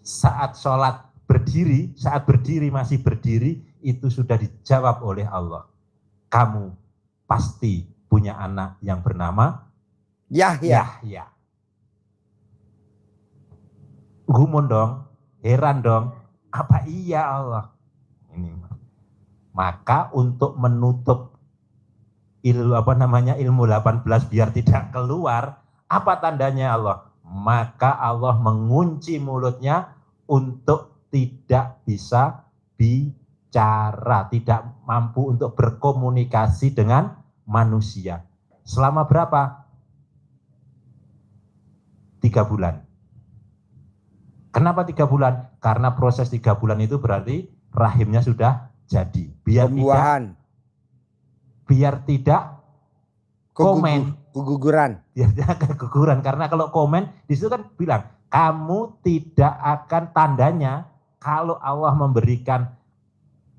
Saat sholat berdiri, saat berdiri masih berdiri, itu sudah dijawab oleh Allah. Kamu pasti punya anak yang bernama Yahya. Gumun dong, heran dong, apa iya Allah? Ini. Maka untuk menutup ilmu 18 biar tidak keluar, apa tandanya Allah? Maka Allah mengunci mulutnya untuk tidak bisa bicara, tidak mampu untuk berkomunikasi dengan manusia. Selama berapa? 3 bulan. Kenapa 3 bulan? Karena proses 3 bulan itu berarti rahimnya sudah jadi. Biar tidak komen. Keguguran. Biar tidak keguguran. Karena kalau komen, disitu kan bilang, kamu tidak akan tandanya kalau Allah memberikan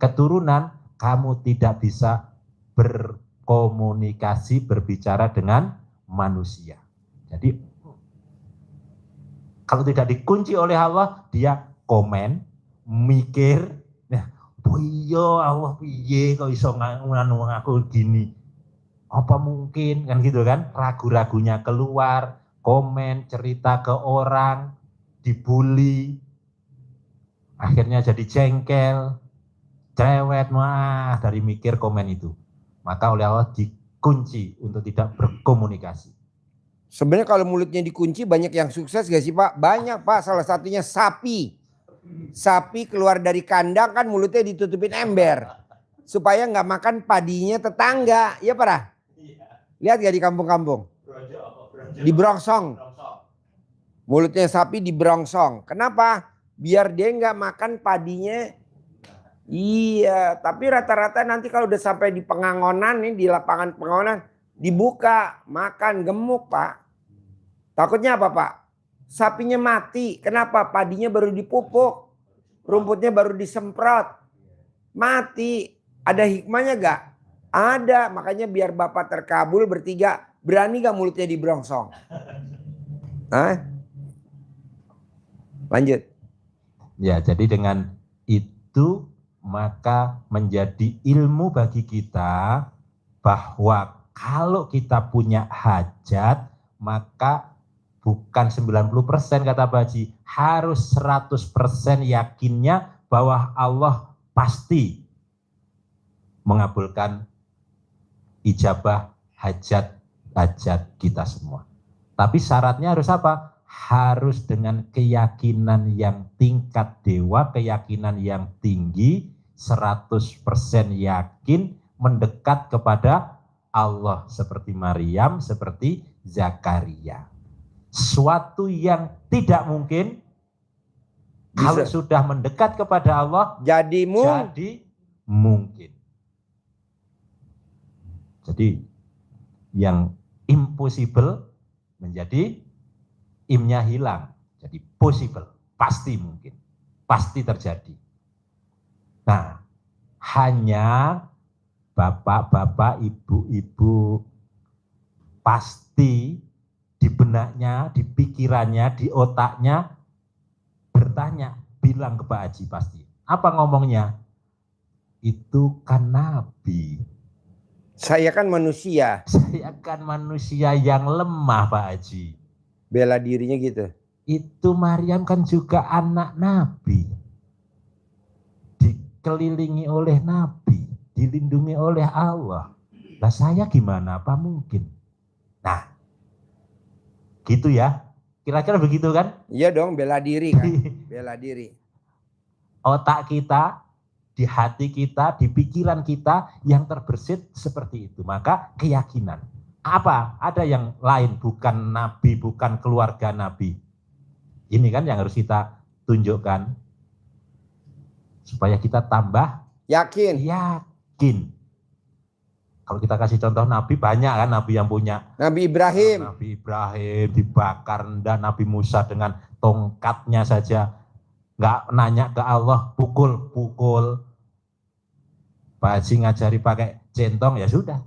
keturunan, kamu tidak bisa berkomunikasi, berbicara dengan manusia. Jadi, kalau tidak dikunci oleh Allah, dia komen, mikir, oh iya Allah piye kok iso nganu aku gini. Apa mungkin kan gitu kan? Ragu-ragunya keluar, komen, cerita ke orang, dibully. Akhirnya jadi jengkel, cerewet dari mikir komen itu. Maka oleh Allah dikunci untuk tidak berkomunikasi. Sebenarnya kalau mulutnya dikunci banyak yang sukses gak sih Pak? Banyak Pak, salah satunya sapi. Sapi keluar dari kandang kan mulutnya ditutupin ember. Supaya nggak makan padinya tetangga. Iya Pak? Lihat gak di kampung-kampung? Dibrongsong. Mulutnya sapi dibrongsong. Kenapa? Biar dia nggak makan padinya. Iya, tapi rata-rata nanti kalau udah sampai di Pengangonan nih, di lapangan Pengangonan, dibuka, makan, gemuk Pak. Takutnya apa Pak? Sapinya mati. Kenapa? Padinya baru dipupuk. Rumputnya baru disemprot. Mati. Ada hikmahnya gak? Ada. Makanya biar Bapak terkabul bertiga. Berani gak mulutnya dibrongsong? Hah? Lanjut. Ya, jadi dengan itu maka menjadi ilmu bagi kita bahwa kalau kita punya hajat maka bukan 90% kata Pak Haji, harus 100% yakinnya bahwa Allah pasti mengabulkan ijabah hajat kita semua. Tapi syaratnya harus apa? Harus dengan keyakinan yang tingkat dewa, keyakinan yang tinggi, 100% yakin mendekat kepada Allah seperti Maryam, seperti Zakaria. Suatu yang tidak mungkin kalau sudah mendekat kepada Allah jadi mungkin. Jadi yang impossible menjadi imnya hilang, jadi possible, pasti mungkin, pasti terjadi. Nah, hanya bapak-bapak, ibu-ibu pasti di benaknya, di pikirannya, di otaknya bertanya, bilang ke Pak Haji pasti. Apa ngomongnya? Itu kan Nabi. Saya kan manusia. Saya kan manusia yang lemah Pak Haji. Bela dirinya gitu. Itu Maryam kan juga anak Nabi. Dikelilingi oleh Nabi. Dilindungi oleh Allah. Lah saya gimana? Apa mungkin? Nah, gitu ya. Kira-kira begitu kan? Iya dong, bela diri kan. Bela diri. Otak kita, di hati kita, di pikiran kita yang terbersit seperti itu. Maka keyakinan. Apa? Ada yang lain, bukan Nabi, bukan keluarga Nabi. Ini kan yang harus kita tunjukkan. Supaya kita tambah yakin. Kalau kita kasih contoh Nabi, banyak kan Nabi yang punya. Nabi Ibrahim. Nabi Ibrahim dibakar, Nabi Musa dengan tongkatnya saja. Nggak nanya ke Allah, pukul. Pak Haji ngajari pakai centong, ya sudah.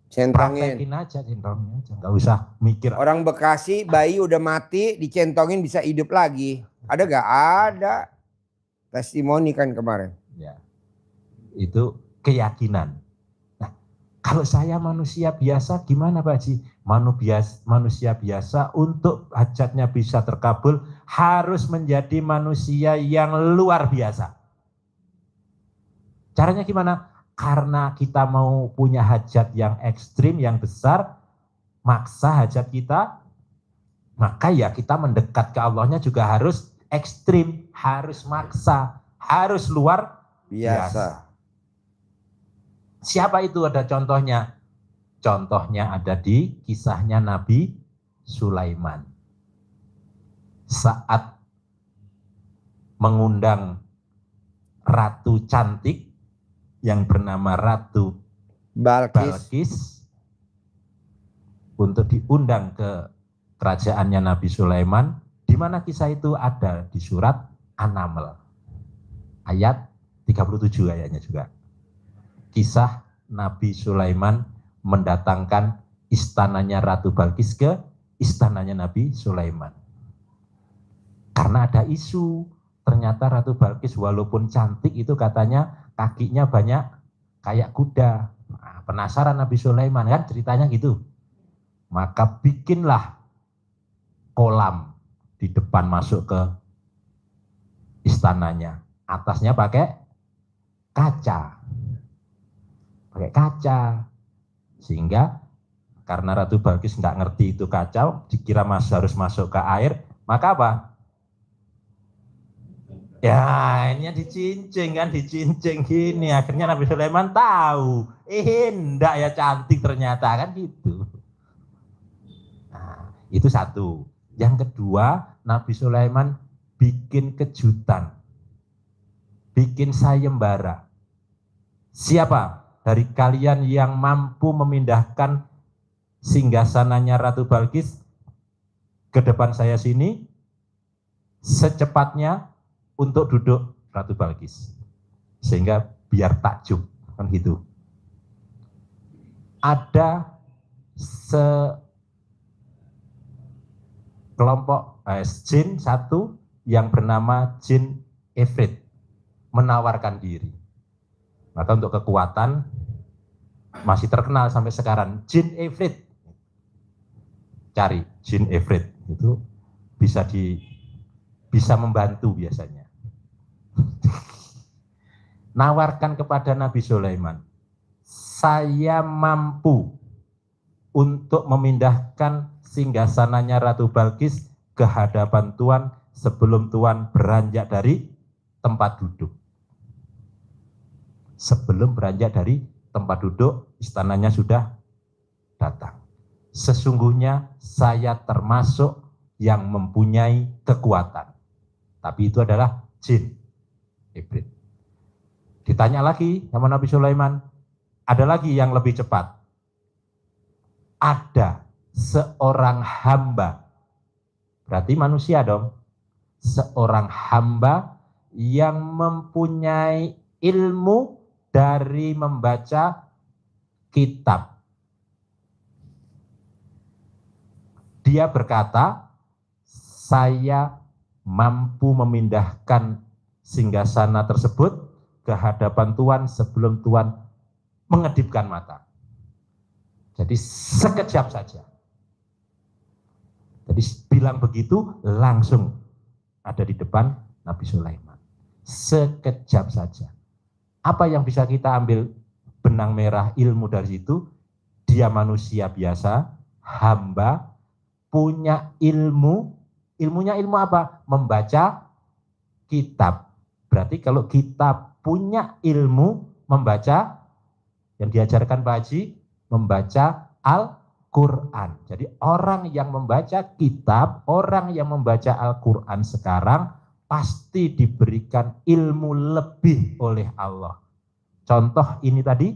Centangin. Praktekin aja centongnya aja, nggak usah mikir. Orang Bekasi bayi udah mati dicentongin bisa hidup lagi. Ada gak? Ada. Testimoni kan kemarin. Ya, itu keyakinan. Nah, kalau saya manusia biasa gimana Pak Haji? Manusia biasa untuk hajatnya bisa terkabul harus menjadi manusia yang luar biasa. Caranya gimana? Karena kita mau punya hajat yang ekstrim, yang besar, maksa hajat kita, maka ya kita mendekat ke Allahnya juga harus ekstrim, harus maksa, harus luar biasa. Siapa itu? Ada contohnya. Contohnya ada di kisahnya Nabi Sulaiman. Saat mengundang ratu cantik yang bernama Ratu Balkis untuk diundang ke kerajaannya Nabi Sulaiman, di mana kisah itu ada di surat An-Naml ayat 37 ayatnya juga. Kisah Nabi Sulaiman mendatangkan istananya Ratu Balkis ke istananya Nabi Sulaiman. Karena ada isu, ternyata Ratu Balkis walaupun cantik itu katanya kakinya banyak kayak kuda. Nah, penasaran Nabi Sulaiman kan ceritanya gitu. Maka bikinlah kolam di depan masuk ke istananya. Atasnya pakai kaca. Pakai kaca. Sehingga karena Ratu Balkis nggak ngerti itu kaca, dikira harus masuk ke air, maka apa? Ya, ini dicincing gini. Akhirnya Nabi Sulaiman tahu, enggak ya cantik ternyata kan gitu. Nah, Itu satu. Yang kedua, Nabi Sulaiman bikin kejutan, bikin sayembara. Siapa dari kalian yang mampu memindahkan singgasananya Ratu Balkis ke depan saya sini secepatnya untuk duduk Ratu Balkis, sehingga biar takjub, kan gitu. Ada sekelompok jin satu yang bernama jin Ifrit menawarkan diri. Maka untuk kekuatan masih terkenal sampai sekarang, jin Ifrit. Cari jin Ifrit itu bisa membantu biasanya. Nawarkan kepada Nabi Sulaiman, saya mampu untuk memindahkan singgasananya Ratu Balkis ke hadapan Tuan sebelum Tuan beranjak dari tempat duduk. Sebelum beranjak dari tempat duduk, istananya sudah datang. Sesungguhnya saya termasuk yang mempunyai kekuatan. Tapi itu adalah jin Ibrit. Ditanya lagi sama Nabi Sulaiman, ada lagi yang lebih cepat. Ada seorang hamba, berarti manusia dong, seorang hamba yang mempunyai ilmu dari membaca kitab. Dia berkata, saya mampu memindahkan singgasana tersebut ke hadapan Tuan sebelum Tuan mengedipkan mata. Jadi sekejap saja. Jadi bilang begitu langsung ada di depan Nabi Sulaiman. Sekejap saja. Apa yang bisa kita ambil benang merah ilmu dari situ? Dia manusia biasa, hamba, punya ilmu. Ilmunya ilmu apa? Membaca kitab. Berarti kalau kita punya ilmu membaca, yang diajarkan Pak Haji, membaca Al-Quran. Jadi orang yang membaca kitab, orang yang membaca Al-Quran sekarang, pasti diberikan ilmu lebih oleh Allah. Contoh ini tadi,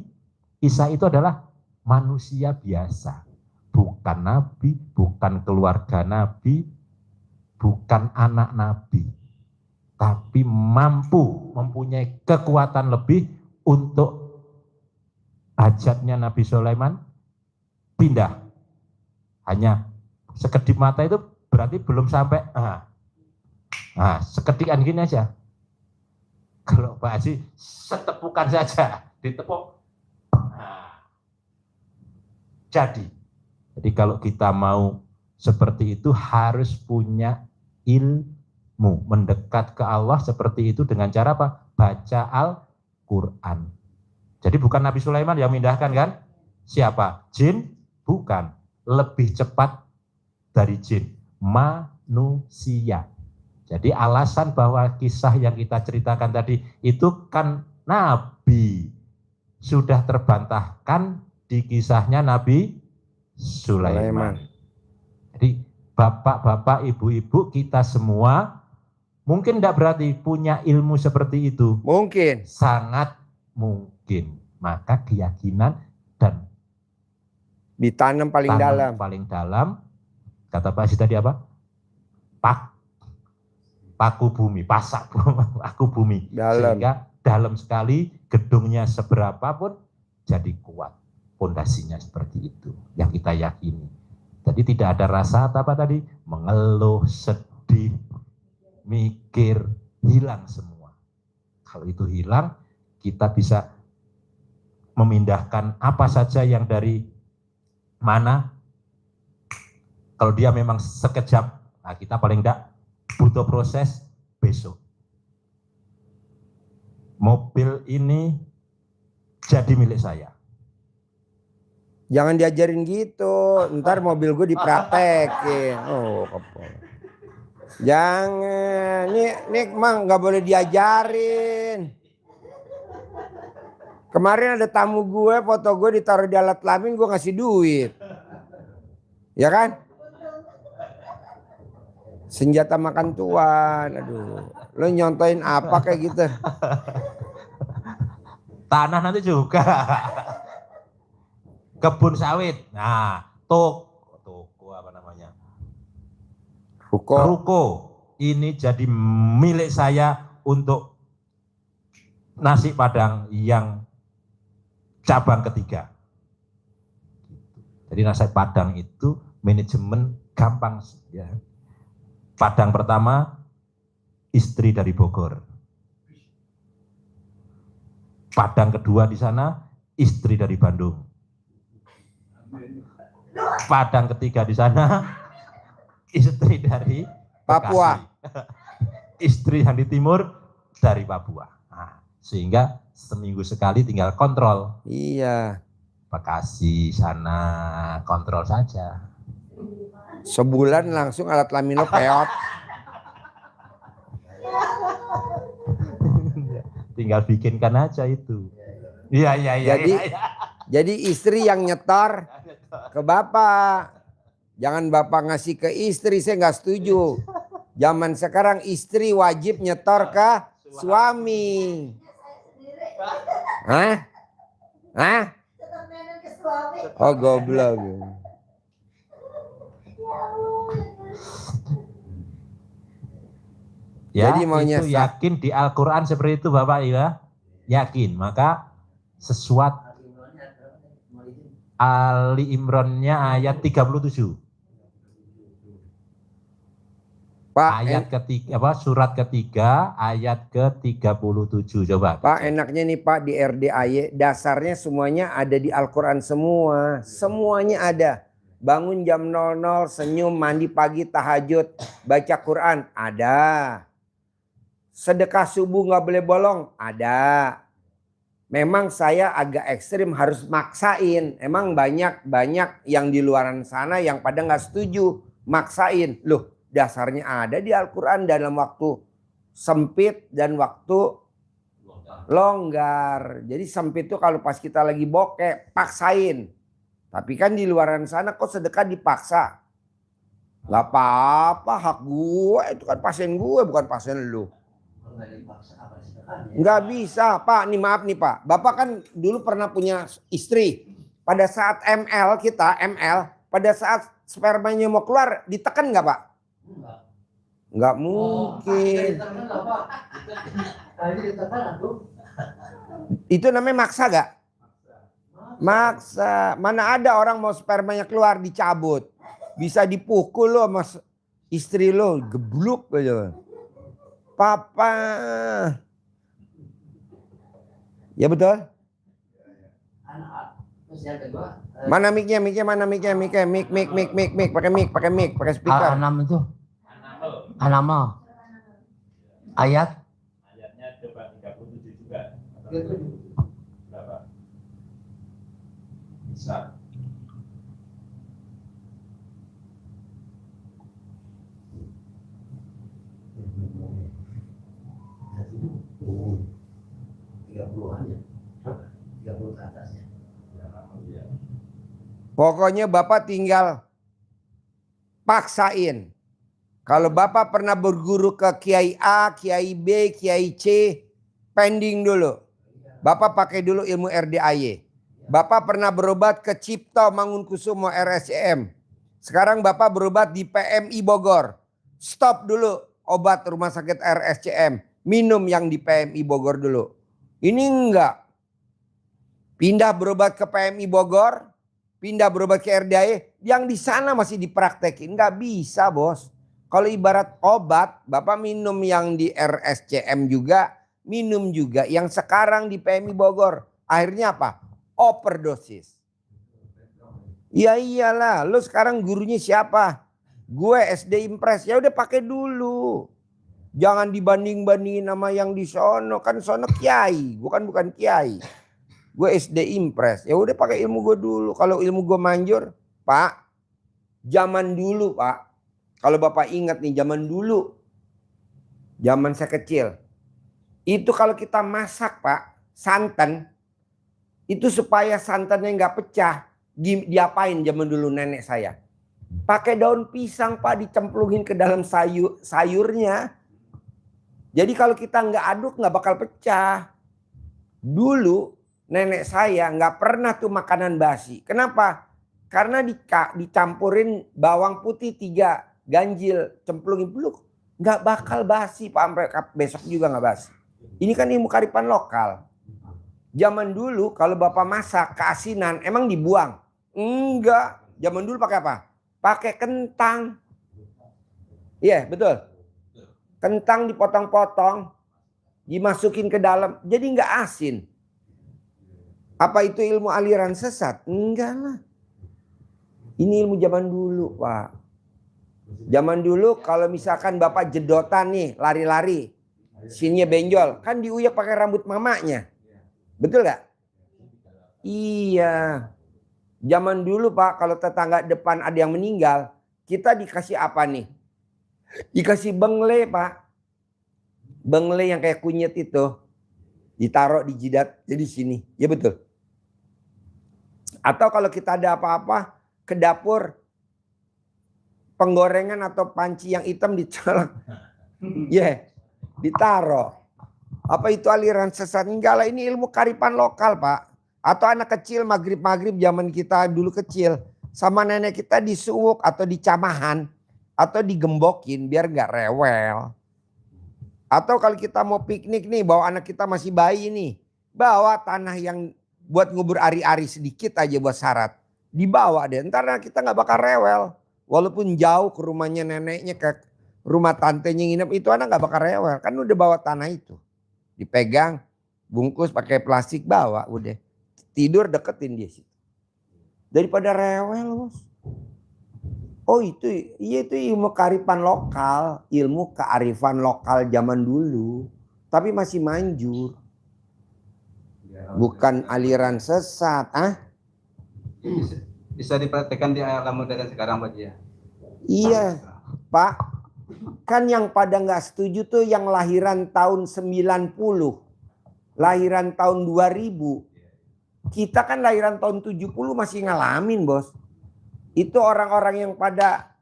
Isa itu adalah manusia biasa. Bukan nabi, bukan keluarga nabi, bukan anak nabi. Tapi mampu mempunyai kekuatan lebih untuk hajatnya Nabi Sulaiman pindah. Hanya sekedip mata itu berarti belum sampai, sekedikan gini aja. Kalau Pak Haji setepukan saja, ditepuk. Jadi kalau kita mau seperti itu harus punya ilmu. Mendekat ke Allah seperti itu dengan cara apa? Baca Al-Quran. Jadi bukan Nabi Sulaiman yang memindahkan kan? Siapa? Jin? Bukan. Lebih cepat dari jin. Manusia. Jadi alasan bahwa kisah yang kita ceritakan tadi itu kan Nabi. Sudah terbantahkan di kisahnya Nabi Sulaiman. Jadi bapak-bapak, ibu-ibu kita semua mungkin tidak berarti punya ilmu seperti itu. Mungkin. Sangat mungkin. Maka keyakinan dan Ditanam paling dalam. Paling dalam. Kata Pak Haji tadi apa? Paku bumi, pasak paku bumi. Dalam. Sehingga dalam sekali, gedungnya seberapa pun jadi kuat. Pondasinya seperti itu yang kita yakini. Jadi tidak ada rasa apa tadi? Mengeluh, sedih, mikir, hilang semua. Kalau itu hilang, kita bisa memindahkan apa saja yang dari mana. Kalau dia memang sekejap, nah kita paling tidak butuh proses besok. Mobil ini jadi milik saya. Jangan diajarin gitu, ntar mobil gue dipraktekin. Oh, jangan, nih emang nggak boleh diajarin. Kemarin ada tamu gue, foto gue ditaruh di alat kelamin, gue ngasih duit. Ya kan? Senjata makan tuan. Aduh. Lo nyontoin apa kayak gitu? Tanah nanti juga. Kebun sawit. Nah, toko apa namanya? Ruko. Ruko. Ini jadi milik saya untuk nasi Padang yang cabang ketiga. Jadi nasi Padang itu manajemen gampang ya. Padang pertama istri dari Bogor. Padang kedua di sana istri dari Bandung. Padang ketiga di sana istri dari Papua. Bekasi. Istri yang di timur dari Papua. Nah, sehingga seminggu sekali tinggal kontrol. Iya. Bekasi sana kontrol saja. Sebulan langsung alat kelamin lo peot. Tinggal bikinkan aja itu. Iya. Jadi istri yang nyetor ke bapak. Jangan bapak ngasih ke istri, saya nggak setuju. Zaman sekarang istri wajib nyetor ke suami. Hah? Hah? Oh goblok. Ya, Jadi maunya itu yakin di Al-Quran seperti itu Bapak ya? Yakin, maka sesuatu Ali Imran-nya ayat 37. Pak, Ayat ketiga, surat ketiga ayat ke-37 coba. Pak enaknya nih Pak di RDAY dasarnya semuanya ada di Al-Quran semua. Semuanya ada. Bangun jam 00, senyum, mandi pagi, tahajud, baca Quran, ada. Sedekah subuh nggak boleh bolong, ada. Memang saya agak ekstrim harus maksain. Emang banyak yang di luaran sana yang pada nggak setuju maksain. Loh, dasarnya ada di Al-Quran dalam waktu sempit dan waktu longgar. Jadi sempit itu kalau pas kita lagi bokeh, paksain. Tapi kan di luaran sana kok sedekah dipaksa. Gak apa-apa, hak gue, itu kan pasien gue bukan pasien lu. Nggak bisa Pak, nih maaf nih Pak. Bapak kan dulu pernah punya istri. Pada saat ML, pada saat spermanya mau keluar, ditekan nggak Pak? Nggak mungkin. Itu namanya maksa gak? Maksa. Mana ada orang mau spermanya keluar dicabut. Bisa dipukul lo sama istri lo, gebluk aja. Papa. Ya betul? Mana mic-nya, mana mic-nya, mic, pakai mic, pakai speaker. Al-An'am itu. Al-An'am. Ayat. Ayatnya coba 37 juga. Berapa? Bisa. Pokoknya Bapak tinggal paksain. Kalau Bapak pernah berguru ke Kiai A, Kiai B, Kiai C, pending dulu. Bapak pakai dulu ilmu RDAY. Bapak pernah berobat ke Cipto Mangunkusumo RSCM. Sekarang Bapak berobat di PMI Bogor. Stop dulu obat rumah sakit RSCM. Minum yang di PMI Bogor dulu. Ini enggak. Pindah berobat ke PMI Bogor. Pindah berobat ke RDAY. Yang di sana masih dipraktekin. Enggak bisa bos. Kalau ibarat obat, Bapak minum yang di RSCM juga. Minum juga yang sekarang di PMI Bogor. Akhirnya apa? Overdosis. Ya iyalah. Lu sekarang gurunya siapa? Gue SD Impres. Ya udah pakai dulu. Jangan dibanding-bandingin sama yang di sono. Kan sono kiai. Gue kan bukan kiai. Gue SD Impres. Ya udah pakai ilmu gue dulu. Kalau ilmu gue manjur. Pak. Zaman dulu Pak. Kalau Bapak ingat nih zaman dulu. Zaman saya kecil. Itu kalau kita masak Pak. Santan. Itu supaya santannya nggak pecah. Diapain zaman dulu nenek saya. Pakai daun pisang Pak, dicemplungin ke dalam sayurnya. Jadi kalau kita nggak aduk nggak bakal pecah. Dulu nenek saya nggak pernah tuh makanan basi. Kenapa? Karena dicampurin bawang putih 3 ganjil, cemplungin peluk. Nggak bakal basi Pak, sampai besok juga nggak basi. Ini kan ilmu kearifan lokal. Zaman dulu kalau Bapak masak keasinan emang dibuang? Enggak. Zaman dulu pakai apa? Pakai kentang. Iya, betul. Kentang dipotong-potong, dimasukin ke dalam, jadi nggak asin. Apa itu ilmu aliran sesat? Enggak lah. Ini ilmu zaman dulu, Pak. Zaman dulu kalau misalkan Bapak jedotan nih, lari-lari, sininya benjol, kan diuyak pakai rambut mamanya. Betul nggak? Iya. Zaman dulu Pak, kalau tetangga depan ada yang meninggal, kita dikasih apa nih? Dikasih bengle Pak. Bengle yang kayak kunyit itu. Ditaruh di jidat, jadi sini. Ya betul. Atau kalau kita ada apa-apa ke dapur, penggorengan atau panci yang hitam dicolok. Ya, ditaruh. Apa itu aliran sesat? Enggak lah, ini ilmu kearifan lokal Pak. Atau anak kecil maghrib-maghrib zaman kita dulu kecil. Sama nenek kita disuwuk atau dicamahan. Atau digembokin biar gak rewel. Atau kalau kita mau piknik nih, bawa anak kita masih bayi nih. Bawa tanah yang buat ngubur ari-ari sedikit aja buat syarat. Dibawa deh, ntar kita gak bakal rewel. Walaupun jauh ke rumahnya neneknya, ke rumah tantenya nginep, itu anak gak bakal rewel. Kan udah bawa tanah itu. Dipegang, bungkus pakai plastik, bawa udah. Tidur deketin dia situ. Daripada rewel bos. Oh itu, iya itu ilmu kearifan lokal. Ilmu kearifan lokal zaman dulu. Tapi masih manjur. Bukan aliran sesat. Bisa dipraktekkan di alam modern sekarang Pak ya? Iya Pak. Kan yang pada nggak setuju tuh yang lahiran tahun 90. Lahiran tahun 2000. Kita kan lahiran tahun 70 masih ngalamin bos. Itu orang-orang yang pada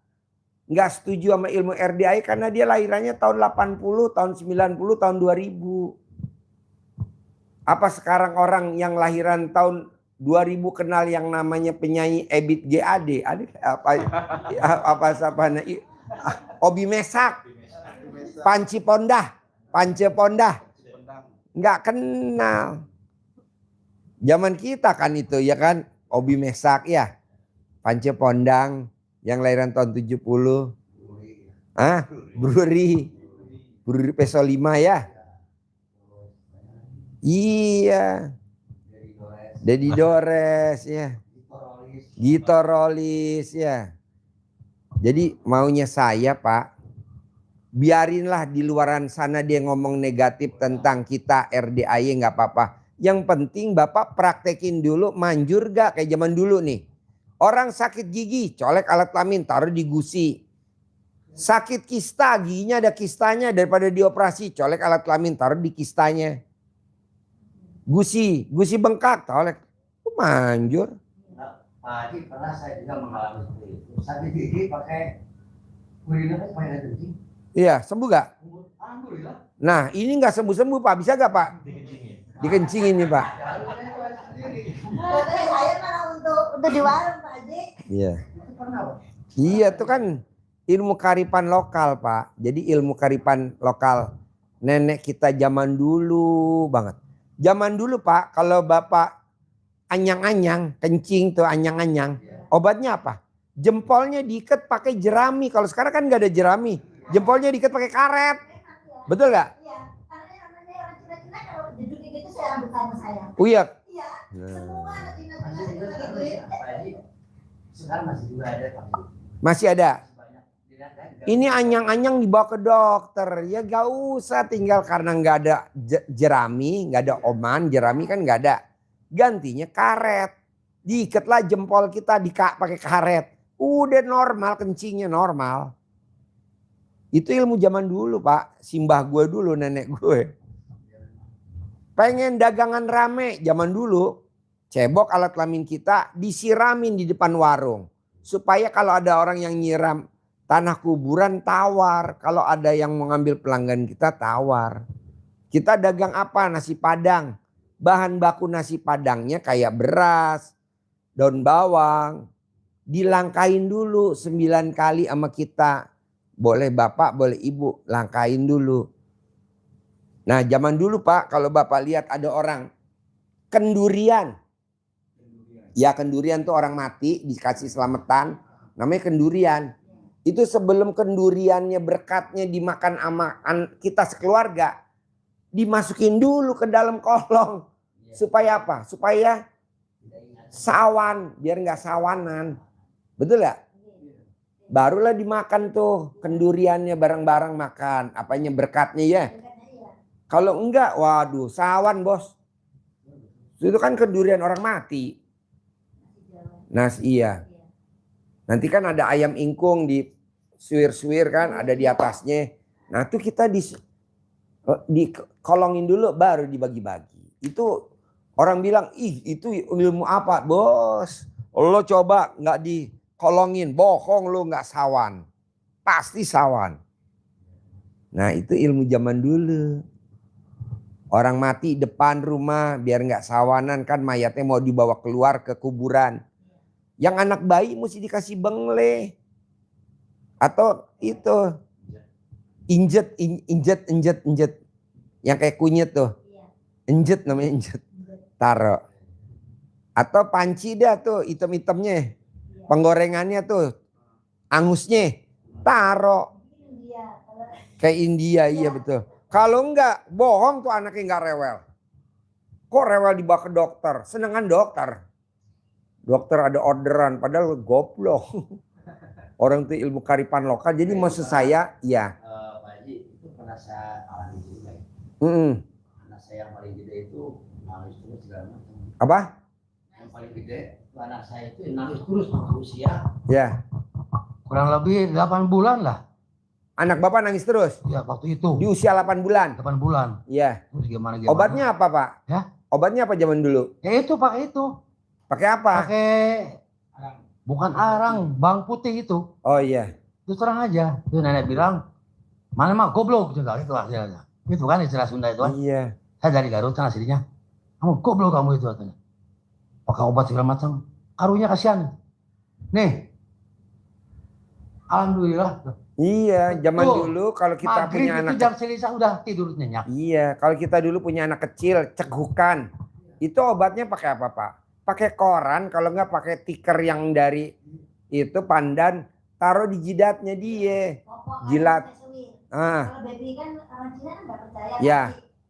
nggak setuju sama ilmu RDI karena dia lahirannya tahun 80, tahun 90, tahun 2000. Apa sekarang orang yang lahiran tahun 2000 kenal yang namanya penyanyi Ebit GAD? Apa Obi Mesak, Panci Pondah, Pance Pondah. Nggak kenal. Zaman kita kan itu ya kan, Obi Mesak ya. Pance Pondang yang lahiran tahun 70. Bruri Peso 5 ya. Iya. Dedi Dores ya. Gito Rolis ya. Jadi maunya saya Pak, biarinlah di luaran sana dia ngomong negatif tentang kita RDAY nggak apa-apa. Yang penting Bapak praktekin dulu, manjur gak kayak zaman dulu nih. Orang sakit gigi, colek alat kelamin, taruh di gusi. Sakit kista, giginya ada kistanya, daripada dioperasi, colek alat kelamin, taruh di kistanya. Gusi bengkak, colek. Itu manjur. Pak Haji, pernah saya juga mengalami seperti itu. Sakit gigi pakai urinnya pakai air kencing. Iya, sembuh gak? Alhamdulillah. Nah ini gak sembuh-sembuh Pak, bisa gak Pak? Dikencingin nih Pak. Saya mana untuk di warung Pak Haji. Iya. Itu pernah Pak? Iya itu kan ilmu kearifan lokal Pak. Jadi ilmu kearifan lokal nenek kita zaman dulu banget. Zaman dulu Pak kalau Bapak anyang-anyang, kencing tuh anyang-anyang. Obatnya apa? Jempolnya diikat pakai jerami. Kalau sekarang kan gak ada jerami. Jempolnya diikat pakai karet. Betul gak? Iya, karena orang Cina-Cina kalau duduk gitu saya rambut sama saya. Iya. Iya, semua anak Cina-Cina Masih juga gitu. Pak Haji. Sekarang masih juga ada Pak Haji. Masih ada. Banyak. Dilihat kan? Ini anyang-anyang dibawa ke dokter. Ya gak usah, tinggal karena gak ada jerami, gak ada oman, jerami kan gak ada. Gantinya karet. Diikatlah jempol kita pakai karet. Udah normal, kencingnya normal. Itu ilmu zaman dulu Pak. Simbah gue dulu, nenek gue. Pengen dagangan rame zaman dulu. Cebok alat kelamin kita disiramin di depan warung. supaya kalau ada orang yang nyiram tanah kuburan tawar. Kalau ada yang mengambil pelanggan kita tawar. Kita dagang apa? Nasi Padang. Bahan baku nasi Padangnya kayak beras, daun bawang. Dilangkain dulu 9 kali sama kita. Boleh bapak, boleh ibu, langkain dulu. Nah zaman dulu Pak, kalau bapak lihat ada orang kendurian. Ya kendurian tuh orang mati dikasih selamatan, namanya kendurian. Itu sebelum kenduriannya berkatnya dimakan sama kita sekeluarga, dimasukin dulu ke dalam kolong. Supaya apa? Supaya sawan, biar nggak sawanan. Betul ya? Barulah dimakan tuh kenduriannya bareng-bareng makan. Apanya berkatnya ya? Kalau enggak, waduh sawan bos. Itu kan kendurian orang mati. Iya. Nanti kan ada ayam ingkung di suwir-suwir kan, ada di atasnya. Nah itu kita dikolongin dulu baru dibagi-bagi. Itu orang bilang, ih itu ilmu apa bos? Lo coba nggak dikolongin, bohong lo nggak sawan. Pasti sawan. Nah itu ilmu zaman dulu. Orang mati depan rumah biar nggak sawanan kan mayatnya mau dibawa keluar ke kuburan. Yang anak bayi mesti dikasih bengle. Atau itu injet. Yang kayak kunyit tuh. Injet namanya injet. Taruh. Atau panci dah tuh hitam-hitamnya. Penggorengannya tuh. Angusnya. Taruh. Kayak India iya betul. Kalau enggak bohong tuh anaknya enggak rewel. Kok rewel dibawa ke dokter? Senengan dokter. Dokter ada orderan padahal goblok. Orang tuh ilmu karipan lokal. Jadi maksud saya ya. Pak Haji itu pernah saya alami juga ya. Anak saya yang paling gede itu nangis terus segala macam. Apa? Yang paling gede itu anak saya itu nangis terus sampai usia. Ya. Kurang lebih 8 bulan lah. Anak bapak nangis terus? Ya waktu itu. Di usia 8 bulan? 8 bulan. Iya. Terus gimana? Obatnya apa Pak? Ya. Obatnya apa zaman dulu? Ya itu pakai itu. Pakai apa? Pakai bukan arang, bawang putih itu. Oh iya. Itu terang aja. Itu nenek bilang, mana mah goblok juga itu hasilnya. Itu kan istilah Sunda itu kan. Iya. Saya dari Garut kan aslinya. Kamu goblok kamu itu katanya. Pakai obat segala macam. Karunya kasihan. Nih. Alhamdulillah. Iya, zaman Tuh, dulu kalau kita maghrib punya itu anak jam selisa udah tidur nyenyak. Iya, kalau kita dulu punya anak kecil, cegukan. Itu obatnya pakai apa, Pak? Pakai koran, kalau nggak pakai tiker yang dari itu pandan, taruh di jidatnya dia. Jilat. Kalau baby kan orang Cina kan nggak percaya. Ya.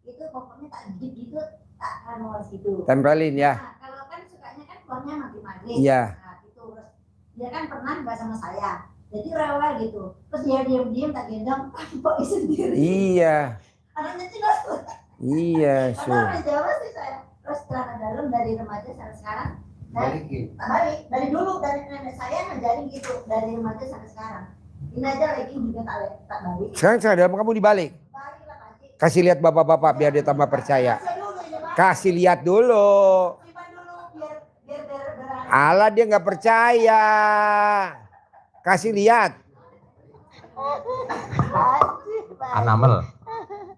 Itu pokoknya tak gigit gitu, tak anu gitu. Tempelin ya. Nah, kalau kan sukanya kan keluarnya maghrib-maghrib. Iya. Nah, gitu. Terus dia kan pernah nggak sama saya. Jadi rewel gitu. Terus dia diam-diam tak gendong, kok sendiri. Iya. Anaknya Cina. Iya, Karena orang Jawa sih saya. Terus celana dalam dari remaja sampai sekarang. Balikin. Balik dari dulu dari nenek saya ngajarin gitu dari remaja sampai sekarang. Ini aja lagi juga tak balik. Sekarang dalam kamu dibalik. Balik lah Pak Haji. Kasih lihat bapak-bapak biar dia tambah percaya. Kasih dulu ini, Pak. Kasih lihat dulu. Simpan dulu biar Allah dia nggak percaya. Kasih lihat. Anamel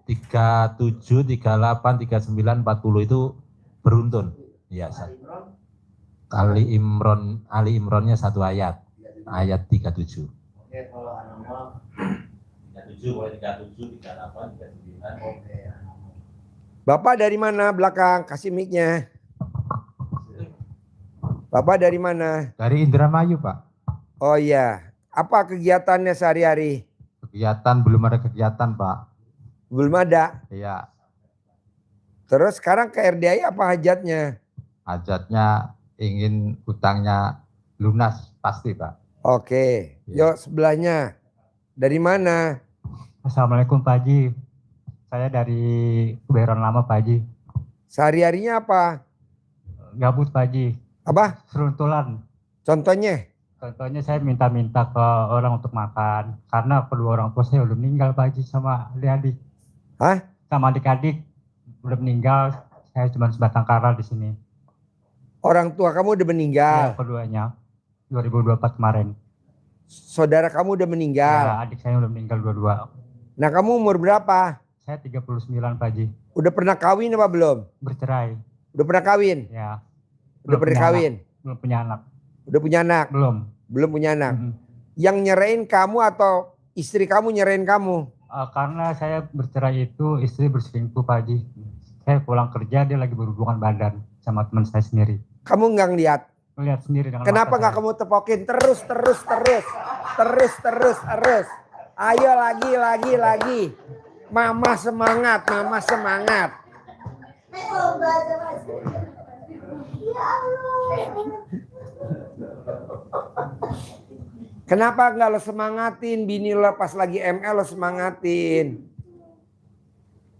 37, 38, 39, 40 itu beruntun. Iya, Ali Imronnya satu ayat. Ayat 37. Oke, kalau anak 37 boleh 37, 38, 39. oke. Bapak dari mana belakang? Kasih mic-nya. Bapak dari mana? Dari Indramayu, Pak. Oh iya. Apa kegiatannya sehari-hari? Belum ada kegiatan, Pak. Belum ada. Iya, Terus sekarang ke RDI apa hajatnya? hajatnya ingin utangnya lunas pasti, Pak. Oke. Yuk sebelahnya. Dari mana? Assalamualaikum Pak Haji. Saya dari Kebayoran Lama Pak Haji. Sehari-harinya apa? Gabut Pak Haji. Apa? Seruntulan. Contohnya? Contohnya saya minta-minta ke orang untuk makan. Karena kedua orang tua saya udah meninggal Pak Haji sama adik-adik. Hah? Sama adik-adik udah meninggal. Saya cuma sebatang kara di sini. Orang tua kamu udah meninggal. Ya, keduanya. 2024 kemarin. Saudara kamu udah meninggal. Ya, adik saya udah meninggal dua-dua. Nah, kamu umur berapa? Saya 39 Pak Haji. Udah pernah kawin apa belum? Bercerai. Udah pernah kawin? Ya. Udah pernah punya kawin? anak. Belum punya anak. Udah punya anak? Belum. Belum punya anak. Mhm. Yang nyerain kamu atau istri kamu nyerain kamu? Karena saya bercerai itu istri berselingkuh Pak Haji. Saya pulang kerja dia lagi berhubungan badan sama teman saya sendiri. Kamu nggak ngeliat? Melihat sendiri dengan Kenapa mata nggak saya. kamu tepokin? Terus. Ayo lagi. Mama semangat. Kenapa nggak lo semangatin? Bini lo pas lagi ML lo semangatin.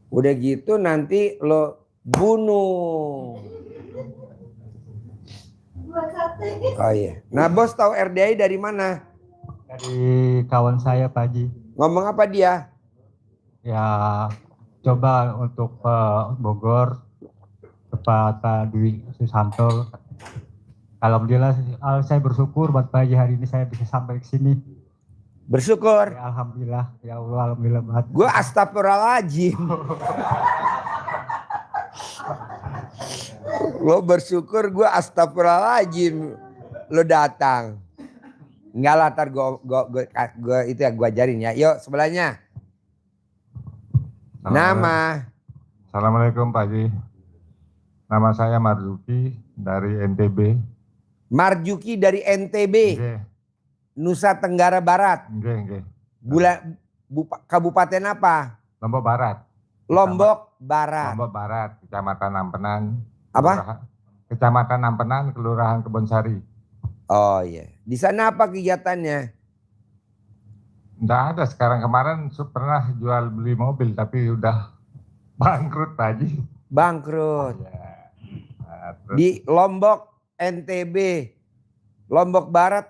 Udah gitu nanti lo bunuh. Oh iya. Nah bos tahu RDI dari mana? Dari kawan saya Pak Haji. Ngomong apa dia? Ya coba untuk Bogor Pak Dwi Susanto. Alhamdulillah saya bersyukur buat Pak Haji hari ini saya bisa sampai ke sini. Bersyukur. Ya, alhamdulillah ya Allah alhamdulillah banget. Gue astagfirullahaladzim. Lo bersyukur, gue astagfirullahaladzim. Lo datang. Enggak lah, ntar gue itu ya gue ajarin ya. Yuk sebelahnya. Nama. Assalamualaikum Pak Haji. Nama saya Marzuki dari NTB. Marjuki dari NTB. Nggih, Nusa Tenggara Barat. nggih. Kabupaten apa? Lombok Barat. Lombok Barat. Lombok Barat, Kecamatan Ampenan. Apa? Kecamatan Ampenan, Kelurahan Kebonsari. Oh iya. Di sana apa kegiatannya? Nggak ada sekarang, kemarin pernah jual beli mobil tapi udah bangkrut Pak Haji. Bangkrut. Ya. Nah, terus Di Lombok NTB. Lombok Barat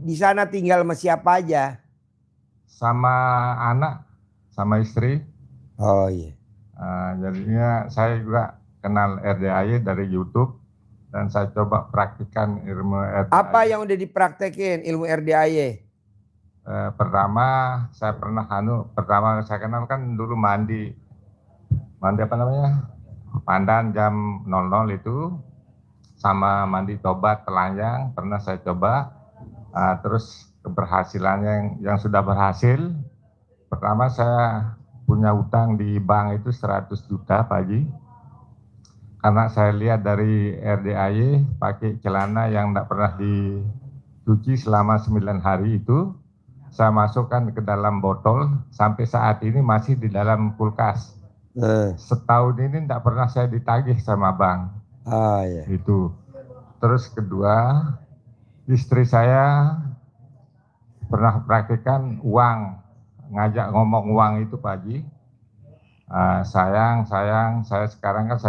di sana tinggal sama siapa aja? sama anak, sama istri. Oh iya. Jadinya saya juga kenal RDAY dari YouTube dan saya coba praktikkan ilmu RDAY. Apa yang udah dipraktekin ilmu RDAY? Pertama saya pertama saya kenal kan dulu mandi apa namanya, pandan jam 00 itu, sama mandi tobat telanjang pernah saya coba. Terus keberhasilannya yang sudah berhasil, pertama saya punya utang di bank itu 100 juta Pak Haji, karena saya lihat dari RDAY pakai celana yang tidak pernah dicuci selama 9 hari itu, saya masukkan ke dalam botol, sampai saat ini masih di dalam kulkas. Setahun ini tidak pernah saya ditagih sama bank. Iya. Itu. Terus kedua, istri saya pernah praktikkan uang, ngajak ngomong uang itu Pak Haji. Sayang, saya sekarang kan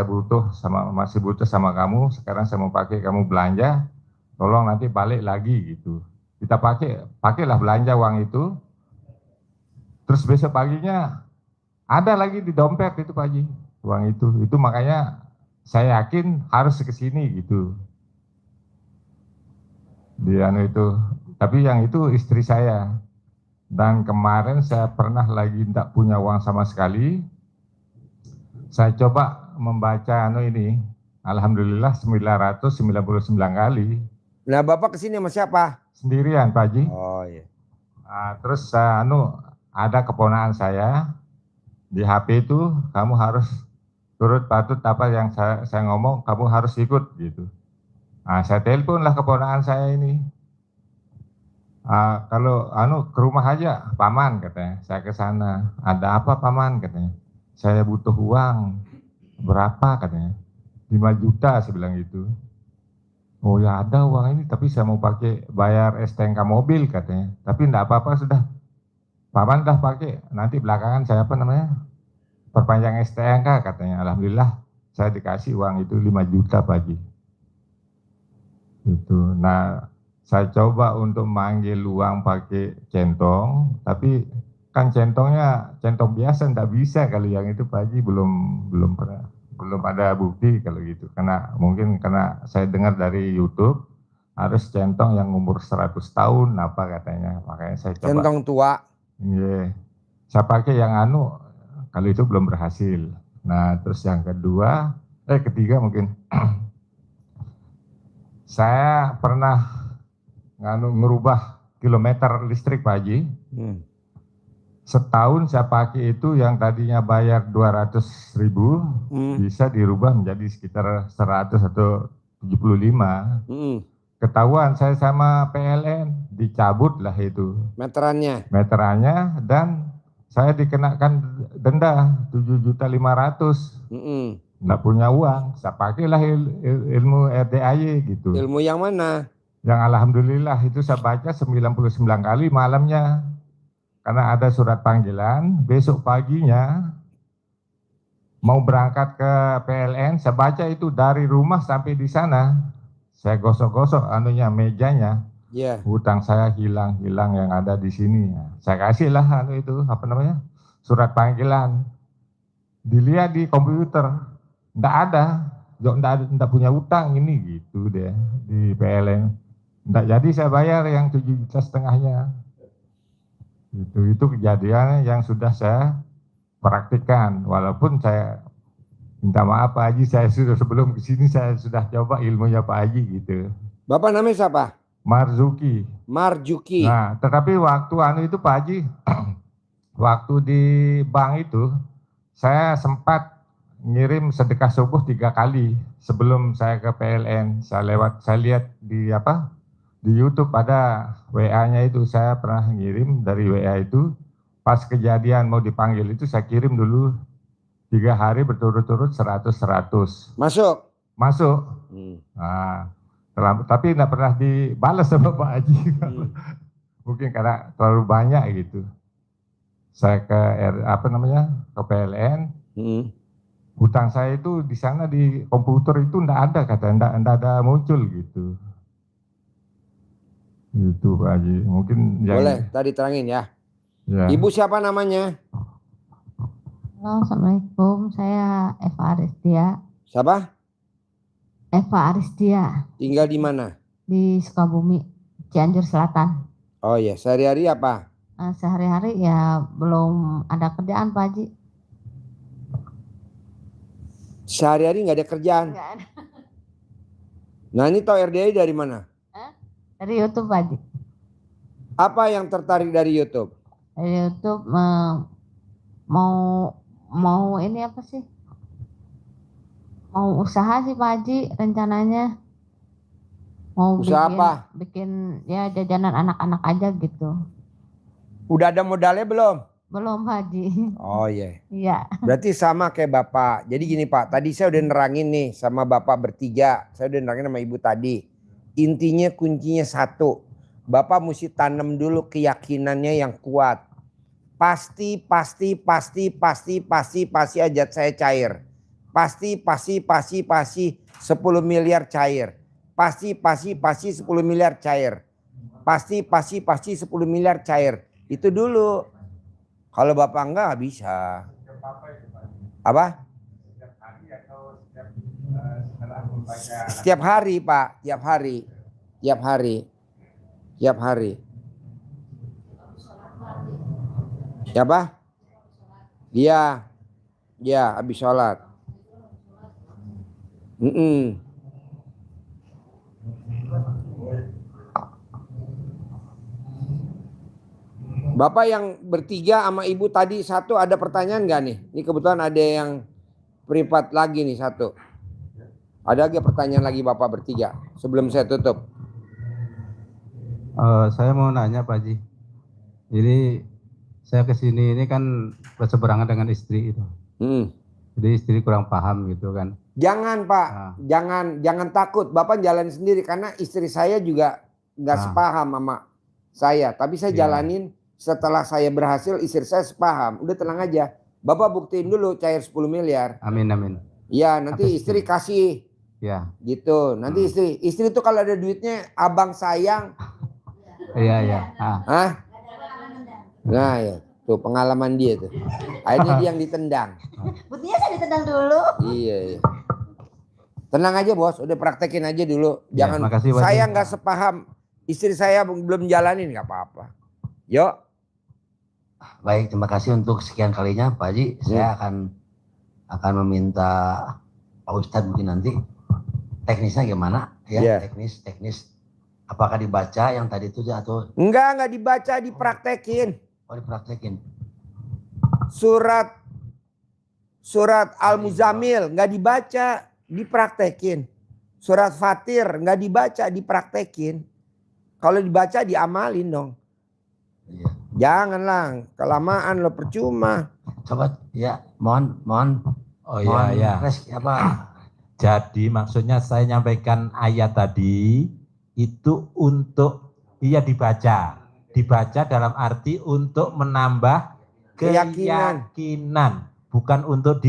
masih butuh sama kamu, sekarang saya mau pakai kamu belanja, tolong nanti balik lagi gitu. Kita pakailah belanja uang itu, terus besok paginya ada lagi di dompet itu Pak Haji, uang itu makanya saya yakin harus ke sini gitu. Itu, tapi yang itu istri saya. Dan kemarin saya pernah lagi tidak punya uang sama sekali. Saya coba membaca ini, alhamdulillah 999 kali. Nah Bapak kesini sama siapa? Sendirian Pak Haji. Oh iya. Terus ada keponakan saya di HP itu, kamu harus turut patuh apa yang saya ngomong, kamu harus ikut gitu. Saya teleponlah keponakan saya ini. Kalau ke rumah aja paman katanya, saya ke sana. Ada apa paman katanya? Saya butuh uang. Berapa katanya? 5 juta saya bilang gitu. Oh ya ada uang ini, tapi saya mau pakai bayar STNK mobil katanya. Tapi enggak apa-apa sudah. Paman dah pakai, nanti belakangan saya perpanjang STNK katanya. Alhamdulillah saya dikasih uang itu 5 juta Pak Haji. Itu. Nah, saya coba untuk manggil uang pakai centong, tapi kan centong biasa enggak bisa kalau yang itu Pak Haji, belum ada bukti kalau gitu. Karena saya dengar dari YouTube, harus centong yang umur 100 tahun apa katanya. Makanya saya coba. Centong tua. Iya. Saya pakai yang kalau itu belum berhasil. Nah, terus yang ketiga mungkin. Saya pernah ngerubah kilometer listrik Pak Haji. Setahun saya pakai itu yang tadinya bayar 200.000 bisa dirubah menjadi sekitar 100 atau 75. Ketahuan saya sama PLN, dicabut lah itu Meterannya. dan saya dikenakan denda 7.500.000. Nggak punya uang, saya pakailah ilmu RDAY gitu. Ilmu yang mana? Yang alhamdulillah itu saya baca 99 kali malamnya. Karena ada surat panggilan, besok paginya mau berangkat ke PLN, saya baca itu dari rumah sampai di sana. Saya gosok-gosok mejanya. Iya. Hutang saya hilang yang ada di sini. Saya kasihlah surat panggilan. Dilihat di komputer, enggak ada. Enggak punya utang ini gitu deh di PLN. Enggak jadi saya bayar yang 7,5 juta. Itu kejadian yang sudah saya praktikkan. Walaupun saya minta maaf Pak Haji, saya sudah sebelum kesini saya sudah coba ilmunya Pak Haji gitu. Bapak namanya siapa? Marzuki. Nah, tetapi waktu itu Pak Haji, waktu di bank itu saya sempat ngirim sedekah subuh 3 kali sebelum saya ke PLN. Saya lihat di YouTube ada WA-nya itu, saya pernah ngirim dari WA itu. Pas kejadian mau dipanggil itu saya kirim dulu 3 hari berturut-turut 100. Masuk. Nah, tapi tidak pernah dibalas sama Pak Haji. Mungkin karena terlalu banyak gitu. Saya ke ke PLN. Hutang saya itu di sana di komputer itu enggak ada enggak ada muncul gitu. Itu Pak Haji. Mungkin boleh tadi terangin ya. Ibu siapa namanya? Halo, Assalamualaikum. Saya Eva Aristia. Siapa? Eva Aristia. Tinggal di mana? Di Sukabumi, Cianjur Selatan. Oh ya, sehari-hari apa? Sehari-hari ya belum ada kerjaan Pak Haji. Sehari-hari nggak ada kerjaan? Nggak ada. Nah ini tahu RDI dari mana? Dari YouTube Pak Haji. Apa yang tertarik dari YouTube? Dari YouTube mau ini apa sih? Mau usaha sih Pak Haji rencananya. Mau usaha apa? Bikin ya jajanan anak-anak aja gitu. Udah ada modalnya belum? Belum Pak Haji. Oh iya. Iya. Berarti sama kayak Bapak. Jadi gini Pak, tadi saya udah nerangin nih sama Bapak bertiga. Saya udah nerangin sama Ibu tadi. Intinya kuncinya satu. Bapak mesti tanam dulu keyakinannya yang kuat. Pasti hajat saya cair. Pasti 10 miliar cair. Pasti 10 miliar cair. Pasti 10 miliar cair. Itu dulu. Kalau Bapak enggak bisa. Apa? Setiap hari Pak. Tiap hari. Ya Pak? Iya, habis sholat. Bapak yang bertiga sama Ibu tadi satu ada pertanyaan nggak nih? Ini kebetulan ada yang privat lagi nih satu. Ada lagi pertanyaan lagi Bapak bertiga sebelum saya tutup. Saya mau nanya Pak Haji. Jadi saya kesini ini kan berseberangan dengan istri itu. Jadi istri kurang paham gitu kan. Jangan Pak, jangan takut. Bapak jalan sendiri karena istri saya juga nggak sepaham sama saya. Tapi saya jalanin setelah saya berhasil istri saya sepaham. Udah tenang aja. Bapak buktiin dulu cair 10 miliar. Amin. Ya nanti istri kasih. Ya. Gitu. Nanti istri tuh kalau ada duitnya abang sayang. Iya. Nah ya. Tuh pengalaman dia tuh. Akhirnya dia yang ditendang. Buktinya saya ditendang dulu. Iya. Tenang aja bos, udah praktekin aja dulu. Ya, Jangan, makasih, Pak saya Haji. nggak sepaham, istri saya belum jalanin nggak apa-apa. Yuk, Baik, terima kasih untuk sekian kalinya Pak Haji. Saya akan meminta Pak Ustadz mungkin nanti teknisnya gimana ya, Iya. teknis apakah dibaca yang tadi itu atau nggak dibaca, dipraktekin. dipraktekin. Surat Al-Muzammil nggak dibaca, dipraktekin. Surat Fatir nggak dibaca, dipraktekin. Kalau dibaca diamalin dong. Iya. Janganlah kelamaan lo, percuma. Coba ya, mohon Oh iya ya. Jadi maksudnya saya nyampaikan ayat tadi itu untuk dibaca dalam arti untuk menambah keyakinan, bukan untuk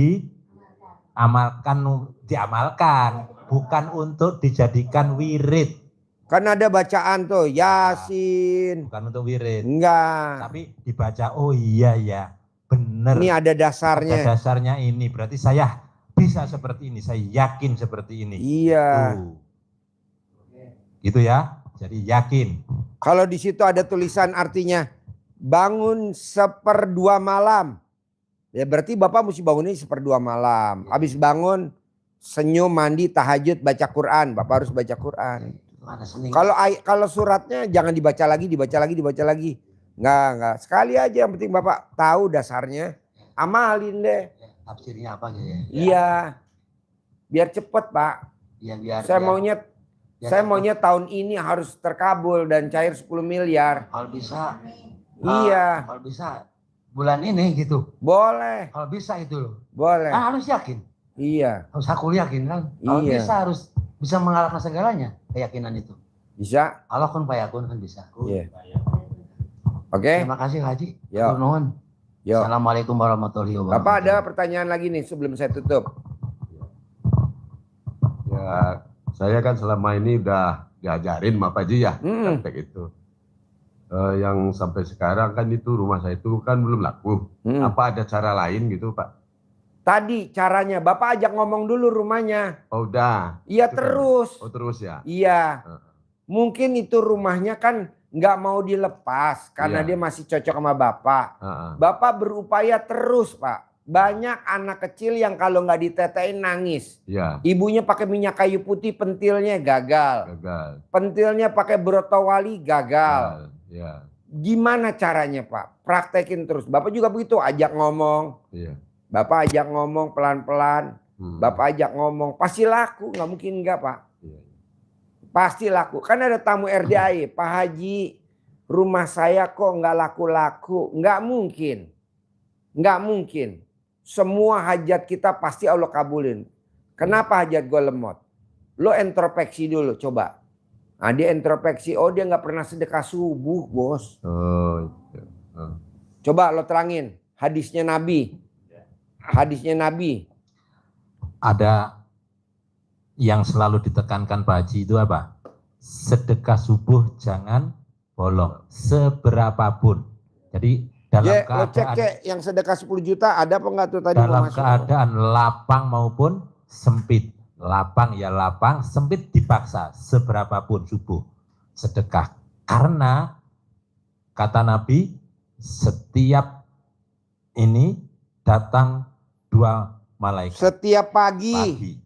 diamalkan, bukan untuk dijadikan wirid, Kan ada bacaan tuh Yasin. bukan untuk wirid. Enggak. Tapi dibaca, oh iya ya, benar. Ini ada dasarnya. Ada dasarnya ini, berarti saya bisa seperti ini, saya yakin seperti ini. Iya. Tuh. Gitu ya, jadi yakin. Kalau di situ ada tulisan artinya bangun 1/2 malam. Ya berarti Bapak mesti bangunnya 1/2 malam. Habis bangun senyum, mandi, tahajud, baca Quran. Bapak harus baca Quran. Kalau suratnya jangan dibaca lagi. Enggak. Sekali aja yang penting Bapak tahu dasarnya. Amalin deh. Tafsirnya apa gitu ya? Iya. Biar cepet Pak. Iya biar. Saya biar maunya tahun ini harus terkabul dan cair 10 miliar. kalau bisa. Iya. Kalau bisa bulan ini gitu. Boleh. Kalau bisa itu loh. Boleh. Kan harus yakin. Iya. Harus aku yakin kan. Kalau Iya. bisa harus bisa mengalahkan segalanya keyakinan itu. Bisa? Allah kun fayakun kan bisa. Iya. Oke. Terima kasih Haji. Yo. Atur nuhun. Yo. Assalamualaikum warahmatullahi wabarakatuh. Bapak ada pertanyaan lagi nih sebelum saya tutup. Ya, saya kan selama ini udah diajarin Pak Haji ya, praktek itu. Yang sampai sekarang kan itu rumah saya itu kan belum laku. Apa ada cara lain gitu Pak? Tadi caranya Bapak ajak ngomong dulu rumahnya. Oh udah. Iya Itu kan. terus. Oh terus ya. Iya. Mungkin itu rumahnya kan nggak mau dilepas karena Iya. dia masih cocok sama Bapak. Heeh. Bapak berupaya terus Pak. Banyak anak kecil yang kalau nggak ditetein nangis. Iya. Ibunya pakai minyak kayu putih, pentilnya gagal. Gagal. Pentilnya pakai brotowali, gagal. Iya. Gimana caranya Pak? Praktekin terus. Bapak juga begitu, ajak ngomong. Iya. Bapak ajak ngomong pelan-pelan. Bapak ajak ngomong. Pasti laku, nggak mungkin enggak Pak. Iya. Pasti laku. Kan ada tamu RDI, Pak Haji, rumah saya kok nggak laku-laku. Nggak mungkin. Nggak mungkin. Semua hajat kita pasti Allah kabulin. Kenapa hajat gue lemot? Lo introspeksi dulu coba. Nah dia introspeksi, oh dia nggak pernah sedekah subuh bos. Oh. Iya. Coba lo terangin hadisnya Nabi. Hadisnya Nabi. Ada yang selalu ditekankan Pak Haji itu apa? Sedekah subuh jangan bolong, seberapapun. Jadi dalam Lo cek keadaan Kek, yang sedekah 10 juta ada apa enggak tuh tadi? dalam mau masuk? keadaan lapang maupun sempit. Lapang ya lapang, sempit dipaksa, seberapapun subuh sedekah. Karena kata Nabi, setiap ini datang 2 malaikat. Setiap pagi.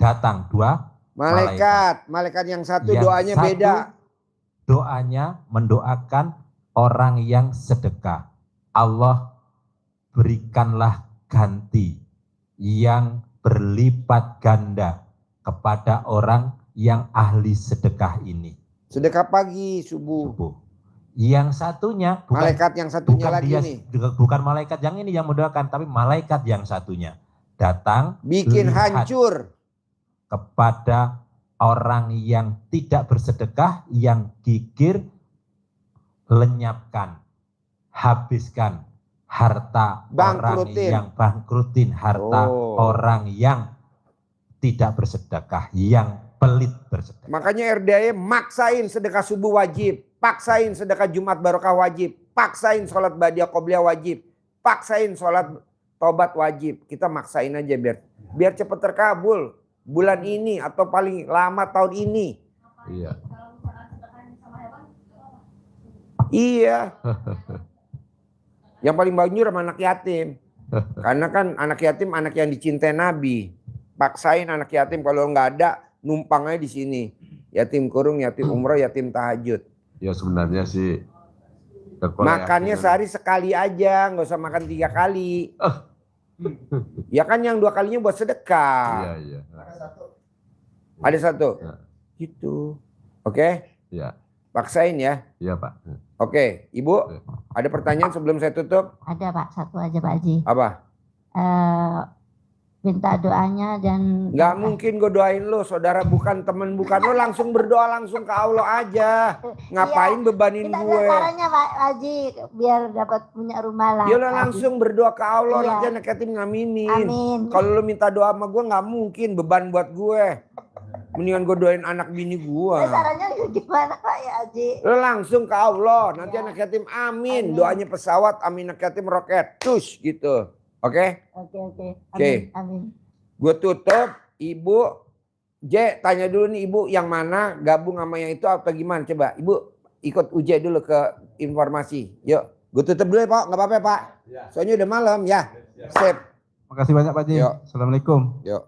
Datang 2 Malaikat yang satu Yang doanya satu, beda. Doanya mendoakan orang yang sedekah. Allah berikanlah ganti yang berlipat ganda kepada orang yang ahli sedekah ini. Sedekah pagi subuh. Yang satunya Malaikat yang satunya bukan lagi dia, nih. bukan malaikat yang ini yang mendoakan, tapi malaikat yang satunya datang Bikin lihat hancur. kepada orang yang tidak bersedekah, yang gigir, lenyapkan, habiskan harta orang Bangkrutin. yang bangkrutin, harta orang yang tidak bersedekah, yang pelit bersedekah. Makanya RDI maksain sedekah subuh wajib. Paksain sedekah Jumat Barokah wajib. Paksain sholat Badiah Qobliyah wajib. Paksain sholat tobat wajib. Kita maksain aja biar cepat terkabul. bulan ini atau paling lama tahun ini. Iya. Iya. Yang paling banjur sama anak yatim. Karena kan anak yatim anak yang dicintai Nabi. Paksain anak yatim kalau nggak ada numpang aja di sini. Yatim kurung, yatim umroh, yatim tahajud. Ya sebenarnya sih. Makannya sehari sekali aja, nggak usah makan 3 kali. Ya kan yang 2 kalinya buat sedekah. Iya. Ada 1. Ya. Gitu. Oke? Iya. Paksain ya. Iya Pak. Oke, Ibu, ada pertanyaan sebelum saya tutup? Ada Pak, satu aja Pak Haji. Apa? Minta doanya dan Nggak mungkin gue doain lo, saudara bukan temen bukan lo, langsung berdoa langsung ke Allah aja. Ngapain bebanin Kita gue? caranya Pak Haji biar dapat punya rumah lah. Ya lo langsung berdoa ke Allah, Iya. nanti anak yatim ngaminin. Amin. Kalau lo minta doa sama gue nggak mungkin beban buat gue. Mendingan gue doain anak bini gue. Caranya gimana Pak ya Haji? Lo langsung ke Allah, nanti Iya. anak yatim amin. Amin. Doanya pesawat, amin anak yatim roket. Tush gitu. Oke? Oke. Oke. Amin. Gue tutup, Ibu. J, tanya dulu nih Ibu yang mana gabung sama yang itu atau gimana? Coba Ibu ikut UJ dulu ke informasi. Yuk, gue tutup dulu ya Pak, nggak apa-apa ya, Pak. Soalnya udah malam ya. Sip. Makasih banyak Pak Haji. Yuk. Assalamualaikum. Yuk.